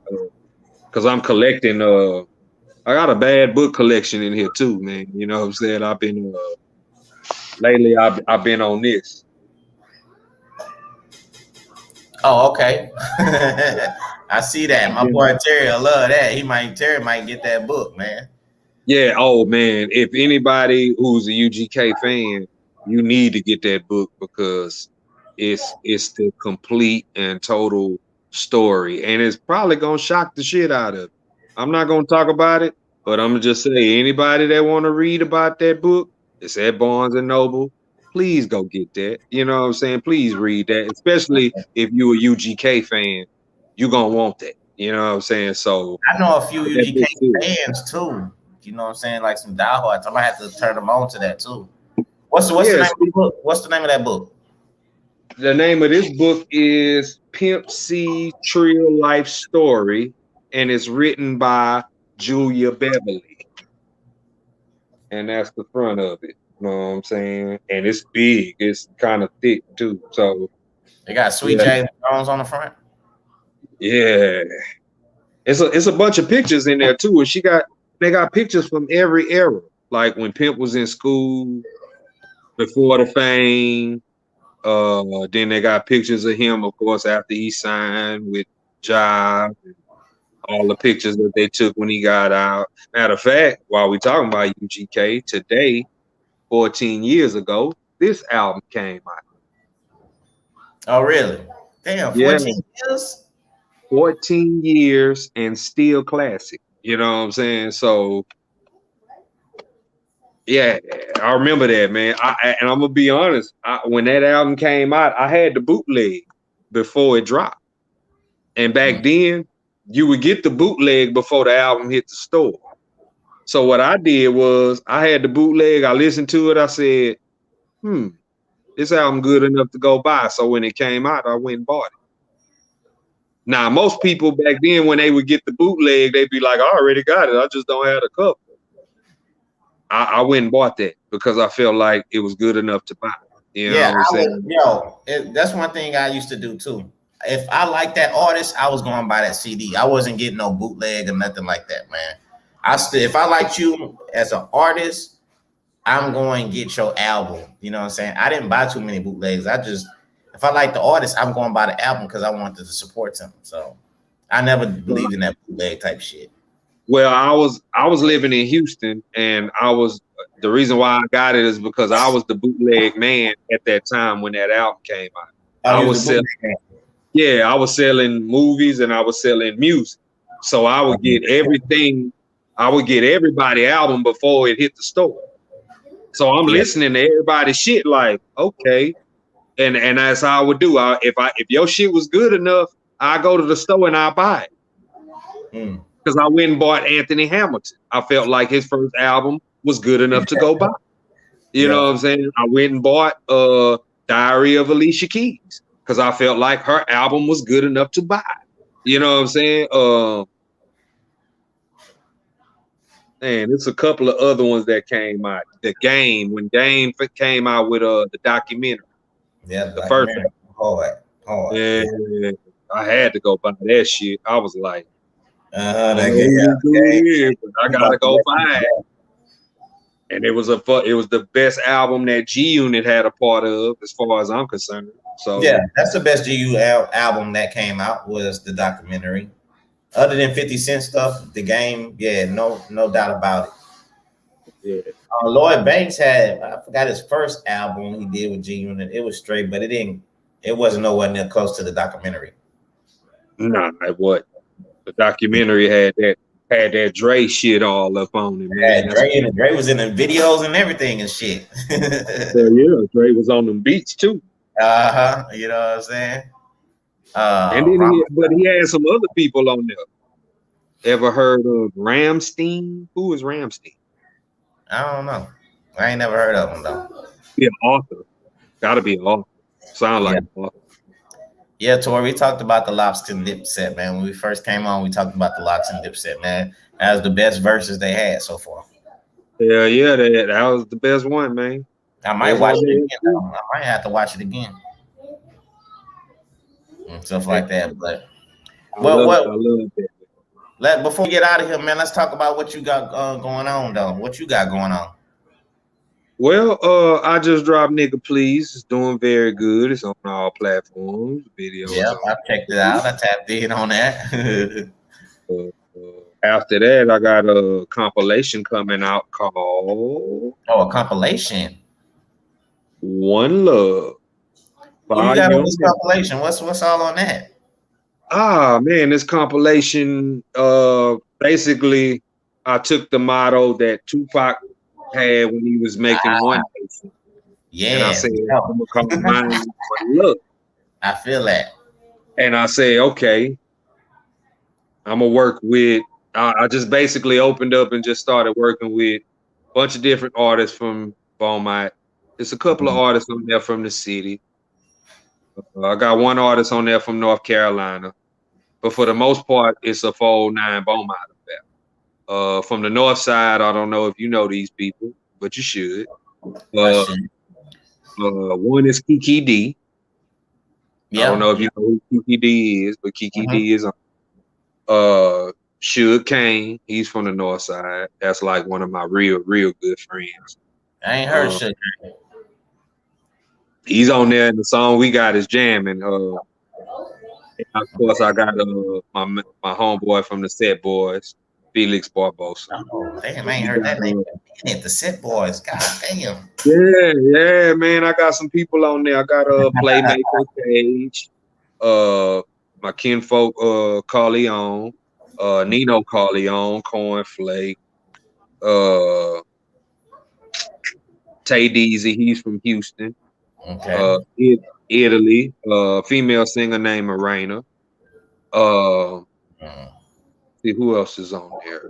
[SPEAKER 3] because I'm collecting. I got a bad book collection in here too, man. You know what I'm saying? I've been lately. I've been on this.
[SPEAKER 2] Oh, okay. I see that. My boy Terry, I love that. Terry might get that book, man.
[SPEAKER 3] Yeah. Oh man, if anybody who's a UGK fan, you need to get that book because it's the complete and total story, and it's probably gonna shock the shit out of it. I'm not gonna talk about it, but I'm gonna just say anybody that want to read about that book, it's at Barnes and Noble. Please go get that. You know what I'm saying? Please read that, especially if you're a UGK fan. You're gonna want that. You know what I'm saying? So
[SPEAKER 2] I know a few UGK fans too. You know what I'm saying? Like some diehards. I might have to turn them on to that too. What's the name of the book? What's the name of that book?
[SPEAKER 3] The name of this book is Pimp C Trill Life Story, and it's written by Julia Beverly. And that's the front of it. You know what I'm saying? And it's big. It's kind of thick too. So
[SPEAKER 2] they got Sweet James Jones on the front.
[SPEAKER 3] Yeah. It's a bunch of pictures in there too. And they got pictures from every era. Like when Pimp was in school, before the fame. Then they got pictures of him, of course, after he signed with Jive, and all the pictures that they took when he got out. Matter of fact, while we talking about UGK, today, 14 years ago, this album came out.
[SPEAKER 2] Oh, really? Damn, 14 years?
[SPEAKER 3] 14 years and still classic. You know what I'm saying? So, yeah, I remember that, man. And I'm gonna be honest. When that album came out, I had the bootleg before it dropped. And back then, you would get the bootleg before the album hit the store. So what I did was I had the bootleg. I listened to it. I said, this album good enough to go buy. So when it came out, I went and bought it. Now, most people back then, when they would get the bootleg, they'd be like, I already got it. I just don't have the cover. I went and bought that because I felt like it was good enough to buy. You know what I'm saying?
[SPEAKER 2] That's one thing I used to do too. If I like that artist, I was going to buy that CD. I wasn't getting no bootleg or nothing like that, man. If I liked you as an artist, I'm going to get your album. You know what I'm saying? I didn't buy too many bootlegs. If I like the artist, I'm going to buy the album because I wanted to support him. So I never believed in that bootleg type shit.
[SPEAKER 3] Well, I was living in Houston, and the reason why I got it is because I was the bootleg man at that time when that album came out. I was selling movies and I was selling music. So I would get everything. I would get everybody's album before it hit the store. So I'm listening to everybody's shit like, okay. And that's how I would do. If your shit was good enough, I go to the store and I buy it. Because I went and bought Anthony Hamilton. I felt like his first album was good enough to go buy. You know what I'm saying? I went and bought Diary of Alicia Keys because I felt like her album was good enough to buy. You know what I'm saying? And it's a couple of other ones that came out. The Game, when Game came out with the documentary.
[SPEAKER 2] Yeah,
[SPEAKER 3] the first
[SPEAKER 2] one. Hard.
[SPEAKER 3] Yeah. I had to go buy that shit. I was like, I
[SPEAKER 2] That
[SPEAKER 3] don't know
[SPEAKER 2] game,
[SPEAKER 3] who this dude is, but I
[SPEAKER 2] I'm
[SPEAKER 3] gotta
[SPEAKER 2] about to
[SPEAKER 3] go
[SPEAKER 2] let you
[SPEAKER 3] buy it.
[SPEAKER 2] know.
[SPEAKER 3] And it was the best album that G Unit had a part of, as far as I'm concerned. So
[SPEAKER 2] Yeah, that's the best GU album that came out was the documentary. Other than 50 Cent stuff, the game, yeah, no doubt about it.
[SPEAKER 3] yeah,
[SPEAKER 2] Lloyd Banks had, I forgot his first album he did with G Unit. It was straight, but it wasn't nowhere near close to the documentary.
[SPEAKER 3] nah, what the documentary had that Dre shit all up on it,
[SPEAKER 2] Yeah,
[SPEAKER 3] man.
[SPEAKER 2] Dre was in the videos and everything and shit.
[SPEAKER 3] Yeah, Dre was on them beats too.
[SPEAKER 2] You know what I'm saying?
[SPEAKER 3] And then but he had some other people on there. Ever heard of Ramstein? Who is Ramstein?
[SPEAKER 2] I don't know. I ain't never heard of him though.
[SPEAKER 3] Be an author. Gotta be an author. Sound like
[SPEAKER 2] Yeah.
[SPEAKER 3] an author.
[SPEAKER 2] Yeah, Tori, we talked about the Locks and Dipset, man. When we first came on, we talked about the Locks and Dipset, man. That was the best verses they had so far.
[SPEAKER 3] Yeah, that was the best one, man.
[SPEAKER 2] I might watch it again, though. I might have to watch it again. And stuff like that. But
[SPEAKER 3] I love that.
[SPEAKER 2] before we get out of here, man, let's talk about what you got going on, though. What you got going on?
[SPEAKER 3] Well, I just dropped Nigga Please. It's doing very good. It's on all platforms. Videos.
[SPEAKER 2] Yeah, I checked it out. I tapped in on that.
[SPEAKER 3] After that, I got a compilation coming out called
[SPEAKER 2] a compilation.
[SPEAKER 3] One Love.
[SPEAKER 2] What you got on this compilation? What's all on that?
[SPEAKER 3] Man, this compilation, basically, I took the motto that Tupac had when he was making One Nation.
[SPEAKER 2] Yeah.
[SPEAKER 3] And I said, I'm gonna call mine One Love.
[SPEAKER 2] I feel that.
[SPEAKER 3] And I say, okay, I'm gonna work with. I just basically opened up and just started working with a bunch of different artists from Beaumont. There's a couple of artists on there from the city. I got one artist on there from North Carolina, but for the most part, it's a 409 Beaumont affair. From the north side, I don't know if you know these people, but you should. One is Kiki D. Yeah. I don't know if you know who Kiki D is, but Kiki D is on. Suge Kane, he's from the north side. That's like one of my real good friends.
[SPEAKER 2] I ain't heard Suge Kane.
[SPEAKER 3] He's on there, and the song we got is jamming. And of course, I got my homeboy from the Set Boys, Felix Barbosa.
[SPEAKER 2] Oh, damn, I ain't heard that name. The Set Boys, god damn.
[SPEAKER 3] Yeah, man. I got some people on there. I got Playmaker Cage, my kinfolk Carleon, Nino Carleon, Cornflake, Tay Deasy, he's from Houston.
[SPEAKER 2] Okay.
[SPEAKER 3] Italy, female singer named Marina. See who else is on there.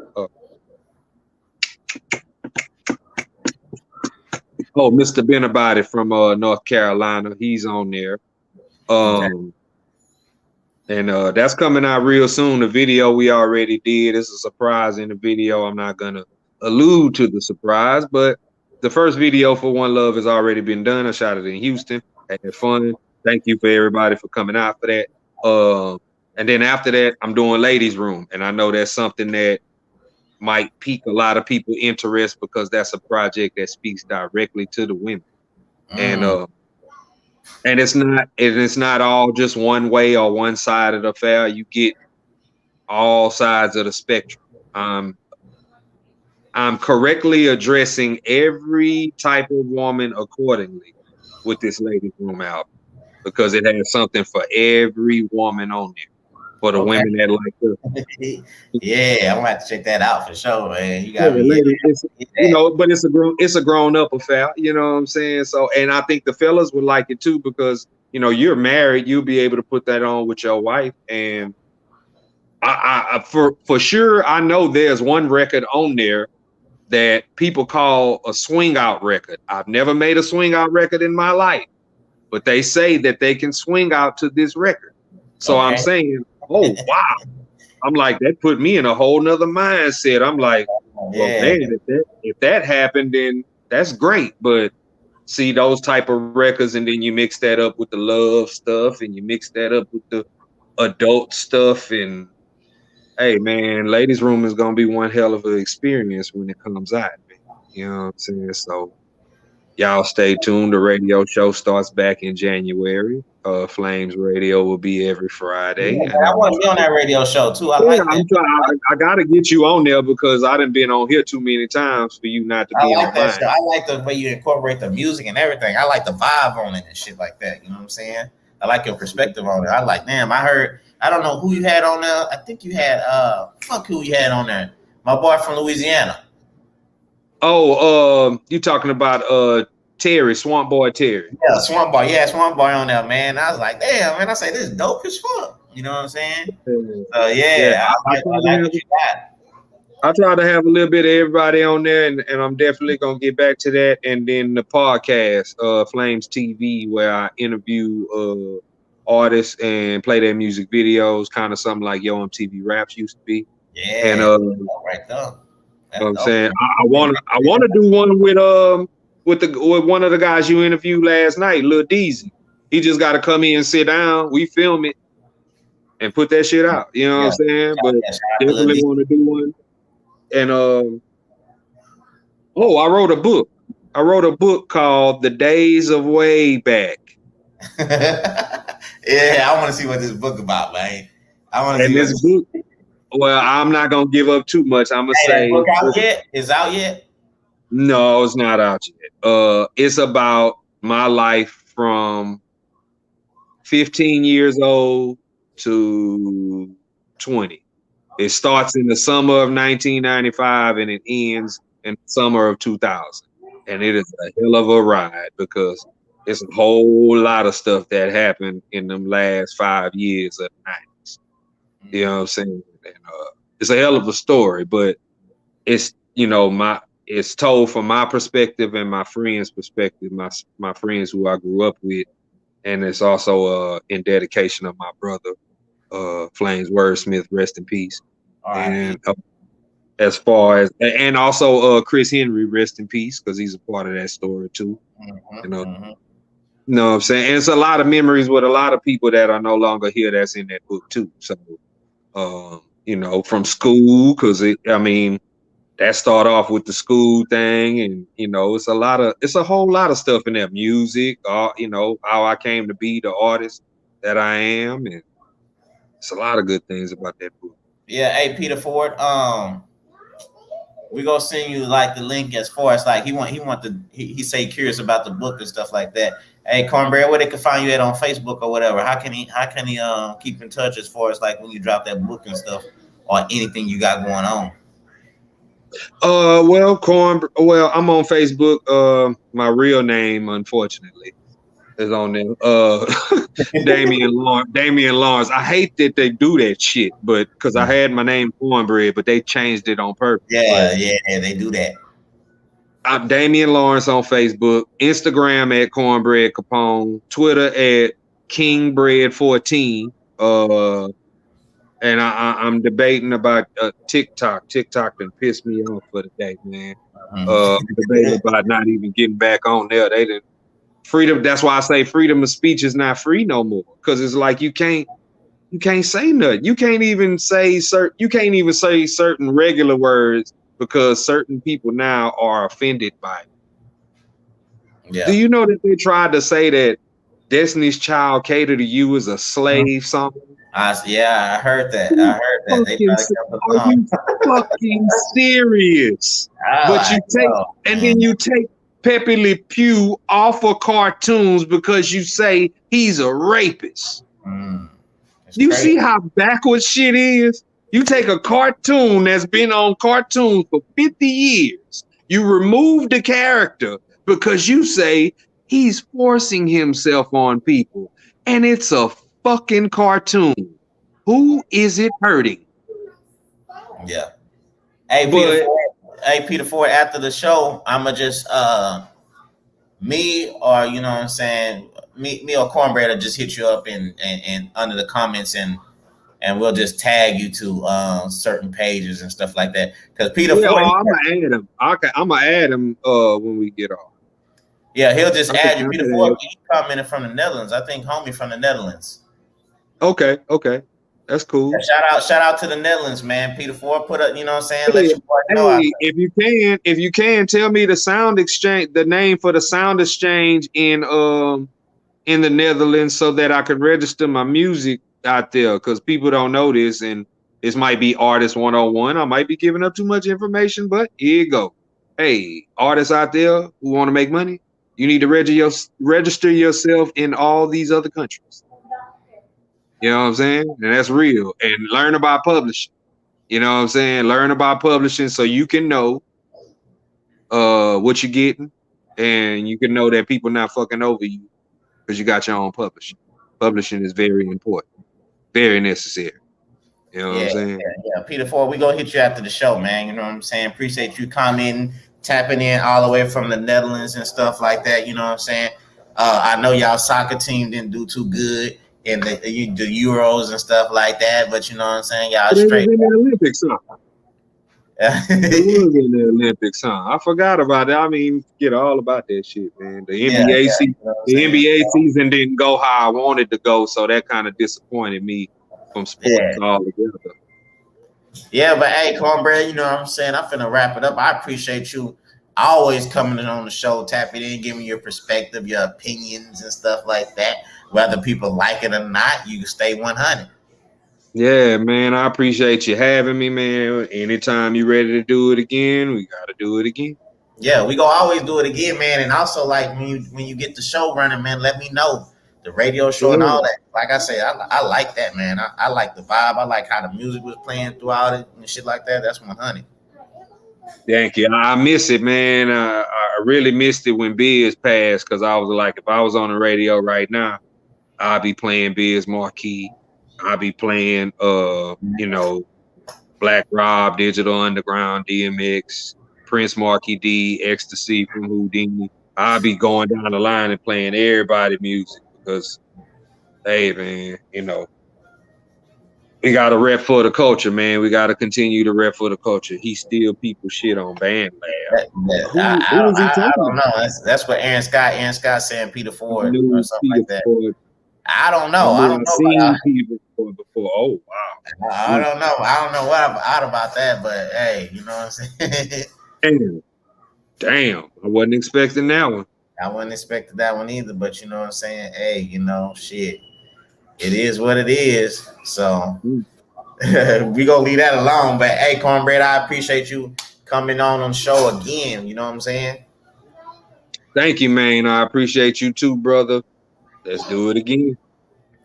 [SPEAKER 3] Mr. Benabody from North Carolina, he's on there. And that's coming out real soon. The video we already did. It's a surprise in the video. I'm not gonna allude to the surprise, but the first video for One Love has already been done. I shot it in Houston. Had fun. Thank you for everybody for coming out for that. And then after that, I'm doing Ladies Room, and I know that's something that might pique a lot of people interest because that's a project that speaks directly to the women. And it's not all just one way or one side of the affair. You get all sides of the spectrum. I'm correctly addressing every type of woman accordingly with this Ladies Room album because it has something for every woman on there. For the women that like her.
[SPEAKER 2] Yeah, I'm gonna have to check that out for sure, man. You got
[SPEAKER 3] but it's a grown up affair, you know what I'm saying? So, and I think the fellas would like it too because you're married, you'll be able to put that on with your wife. And I for sure, I know there's one record on there that people call a swing out record. I've never made a swing out record in my life, but they say that they can swing out to this record. So I'm saying, oh wow. I'm like, that put me in a whole nother mindset. I'm like, well, man, if that happened, then that's great. But see those type of records, and then you mix that up with the love stuff, and you mix that up with the adult stuff. And hey, man, ladies' room is gonna be one hell of an experience when it comes out, man. You know what I'm saying? So y'all stay tuned. The radio show starts back in January. Flames Radio will be every Friday.
[SPEAKER 2] Yeah, I want to be on that radio show too. I
[SPEAKER 3] Yeah,
[SPEAKER 2] like that.
[SPEAKER 3] I'm trying. I gotta get you on there because I done been on here too many times for you not to be
[SPEAKER 2] I like
[SPEAKER 3] on
[SPEAKER 2] that
[SPEAKER 3] mine.
[SPEAKER 2] show. I like the way you incorporate the music and everything. I like the vibe on it and shit like that. You know what I'm saying? I like your perspective on it. I like, damn, I don't know who you had on there. I think you had fuck who you had on there. My boy from Louisiana.
[SPEAKER 3] Oh, you talking about Terry, Swamp Boy Terry.
[SPEAKER 2] Yeah, Swamp Boy. Yeah, Swamp Boy on there, man. I was like, damn, man. I say this is dope as fuck. You know what I'm saying? So yeah, I like what you got.
[SPEAKER 3] I try to have a little bit of everybody on there, and I'm definitely gonna get back to that. And then the podcast, Flames TV, where I interview artists and play their music videos, kind of something like Yo MTV Raps used to be.
[SPEAKER 2] Yeah,
[SPEAKER 3] and
[SPEAKER 2] right there.
[SPEAKER 3] You know what I'm saying? I want to do one with one of the guys you interviewed last night, Lil Deezy. He just got to come in and sit down. We film it and put that shit out. You know what I'm saying? But definitely want to do one. And I wrote a book. I wrote a book called The Days of Way Back.
[SPEAKER 2] Yeah, I want to see what this book about, man. I want to see
[SPEAKER 3] this book. Well, I'm not gonna give up too much. I'm gonna say,
[SPEAKER 2] book out yet? Is out yet?
[SPEAKER 3] No, it's not out yet. It's about my life from 15 years old to 20. It starts in the summer of 1995 and it ends in the summer of 2000. And it is a hell of a ride because it's a whole lot of stuff that happened in them last 5 years of the 90s. You know what I'm saying? And it's a hell of a story, but it's, it's told from my perspective and my friends' perspective, my friends who I grew up with. And it's also in dedication of my brother, Flames Wordsmith, rest in peace. Right. And as far as, and also Chris Henry, rest in peace, because he's a part of that story too. You know what I'm saying? And it's a lot of memories with a lot of people that are no longer here that's in that book too. So, from school, because that start off with the school thing, and it's a whole lot of stuff in there. Music, how I came to be the artist that I am, and it's a lot of good things about that book.
[SPEAKER 2] Yeah, hey Peter Ford, we gonna send you like the link as far as like he say curious about the book and stuff like that. Hey Cornbread, where they can find you at on Facebook or whatever? How can he keep in touch as far as like when you drop that book and stuff or anything you got going on?
[SPEAKER 3] I'm on Facebook. My real name, unfortunately, is on there. Damian Lawrence. I hate that they do that shit, but because I had my name Cornbread, but they changed it on purpose.
[SPEAKER 2] Yeah, they do that.
[SPEAKER 3] I'm Damian Lawrence on Facebook, Instagram at Cornbread Capone, Twitter at KingBread14. And I'm debating about TikTok. TikTok done pissed me off for the day, man. I'm debating about not even getting back on there. They didn't freedom. That's why I say freedom of speech is not free no more. Because it's like you can't say nothing. You can't even say certain regular words because certain people now are offended by it. Yeah. Do you know that they tried to say that Destiny's Child Cater to You is a slave song?
[SPEAKER 2] I heard that. They
[SPEAKER 3] are you fucking serious? But then you take Pepe Le Pew off of cartoons because you say he's a rapist. You crazy. See how backwards shit is? You take a cartoon that's been on cartoons for 50 years. You remove the character because you say he's forcing himself on people. And it's a fucking cartoon. Who is it hurting?
[SPEAKER 2] Yeah. Hey, Peter Ford, after the show, I'ma just me or me or Cornbread will just hit you up and under the comments and we'll just tag you to certain pages and stuff like that. Because Peter Ford,
[SPEAKER 3] I'm gonna add him. I'm gonna add him when we get off.
[SPEAKER 2] Yeah, he'll just add you. Peter Ford, he commented from the Netherlands. I think homie from the Netherlands.
[SPEAKER 3] Okay. That's cool.
[SPEAKER 2] Shout out to the Netherlands, man. Peter Ford put up, you know what I'm saying? Let
[SPEAKER 3] Hey,
[SPEAKER 2] your boy know out there.
[SPEAKER 3] if you can, tell me the sound exchange, the name for the sound exchange in the Netherlands, so that I could register my music out there, because people don't know this, and this might be artist 101. I might be giving up too much information, but here you go. Hey, artists out there who want to make money, you need to register yourself in all these other countries. You know what I'm saying? And that's real. And learn about publishing. You know what I'm saying? Learn about publishing so you can know what you're getting, and you can know that people not fucking over you because you got your own publishing. Publishing is very important, very necessary. You know what I'm saying?
[SPEAKER 2] Yeah. Peter Ford, we gonna hit you after the show, man. You know what I'm saying? Appreciate you commenting, tapping in all the way from the Netherlands and stuff like that. You know what I'm saying? I know y'all soccer team didn't do too good in the Euros and stuff like that, but you know what I'm saying? Y'all
[SPEAKER 3] It was
[SPEAKER 2] straight.
[SPEAKER 3] in the Olympics, huh? It was in the Olympics, huh? I forgot about that. I mean, forget all about that shit, man. The NBA season,
[SPEAKER 2] you know
[SPEAKER 3] the NBA season didn't go how I wanted to go, so that kind of disappointed me from sports altogether.
[SPEAKER 2] Yeah, but hey, Cornbread, you know what I'm saying? I'm finna wrap it up. I appreciate you always coming in on the show, tapping in, giving your perspective, your opinions and stuff like that. Whether people like it or not, you can stay 100.
[SPEAKER 3] Yeah, man, I appreciate you having me, man. Anytime you ready to do it again, we got to do it again.
[SPEAKER 2] Yeah, we gonna always do it again, man. And also, like when you get the show running, man, let me know the radio show and all that. Like I said, I like that, man. I like the vibe. I like how the music was playing throughout it and shit like that. That's 100.
[SPEAKER 3] Thank you. I miss it, man. I really missed it when Biz passed, because I was like, if I was on the radio right now, I'd be playing Biz Marquee. I'd be playing, Black Rob, Digital Underground, DMX, Prince Marquee D, Ecstasy from Houdini. I'd be going down the line and playing everybody music, because, hey, man, we got to rep for the culture, man. We got to continue to rep for the culture. He steal people shit on Band Lab.
[SPEAKER 2] I don't know. That's what Aaron Scott saying Peter Ford or something like that.
[SPEAKER 3] Ford.
[SPEAKER 2] I don't know. I don't know.
[SPEAKER 3] Seen people before. Oh wow.
[SPEAKER 2] I don't know. I don't know what I'm out about that, but hey, you know what I'm saying?
[SPEAKER 3] Damn. I wasn't expecting that one.
[SPEAKER 2] I wasn't expecting that one either, but you know what I'm saying? Hey, shit. It is what it is. So we gonna leave that alone. But hey, Cornbread, I appreciate you coming on the show again. You know what I'm saying?
[SPEAKER 3] Thank you, man. I appreciate you too, brother. Let's do it again.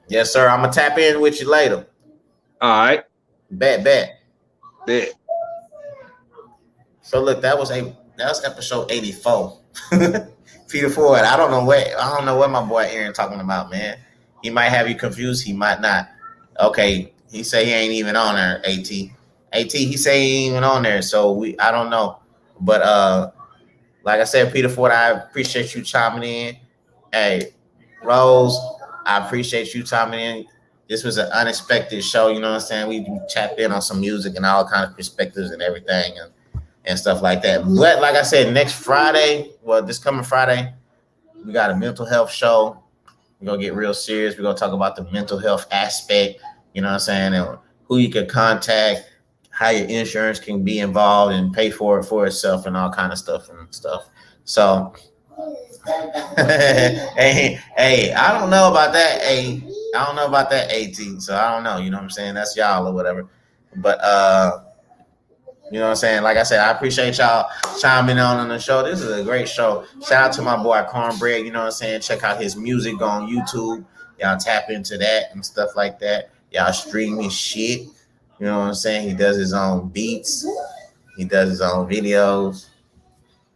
[SPEAKER 2] Yes, sir. I'm gonna tap in with you later.
[SPEAKER 3] All right.
[SPEAKER 2] Bet. So look, that was episode 84. Peter Ford. I don't know what my boy Aaron talking about, man. He might have you confused. He might not. Okay, he say he ain't even on there. At he say he ain't even on there. So I don't know. But like I said, Peter Ford, I appreciate you chiming in. Hey, Rose, I appreciate you chiming in. This was an unexpected show. You know what I'm saying? We chapped in on some music and all kinds of perspectives and everything and stuff like that. But like I said, next Friday, this coming Friday, we got a mental health show. We're going to get real serious. We're going to talk about the mental health aspect, you know what I'm saying, and who you can contact, how your insurance can be involved and pay for it for itself and all kind of stuff. So, hey, I don't know about that, I don't know about that, AT. So I don't know, you know what I'm saying? That's y'all or whatever. But, you know what I'm saying? Like I said, I appreciate y'all chiming on the show. This is a great show. Shout out to my boy Cornbread. You know what I'm saying? Check out his music on YouTube. Y'all tap into that and stuff like that. Y'all stream his shit. You know what I'm saying? He does his own beats. He does his own videos.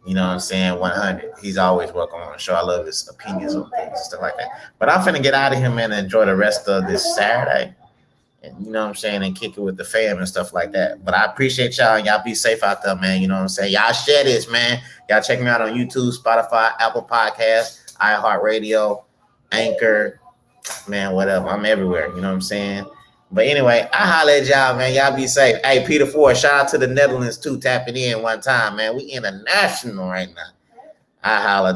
[SPEAKER 2] You know what I'm saying? 100. He's always welcome on the show. I love his opinions on things and stuff like that. But I'm finna get out of here, man, and enjoy the rest of this Saturday. And you know what I'm saying, and kick it with the fam and stuff like that. But I appreciate y'all, and y'all be safe out there, man. You know what I'm saying? Y'all share this, man. Y'all check me out on YouTube, Spotify, Apple Podcasts, iHeartRadio, Anchor, man, whatever. I'm everywhere. You know what I'm saying? But anyway, I holla at y'all, man. Y'all be safe. Hey, Peter Ford, shout out to the Netherlands too, tapping in one time, man. We international right now. I holla.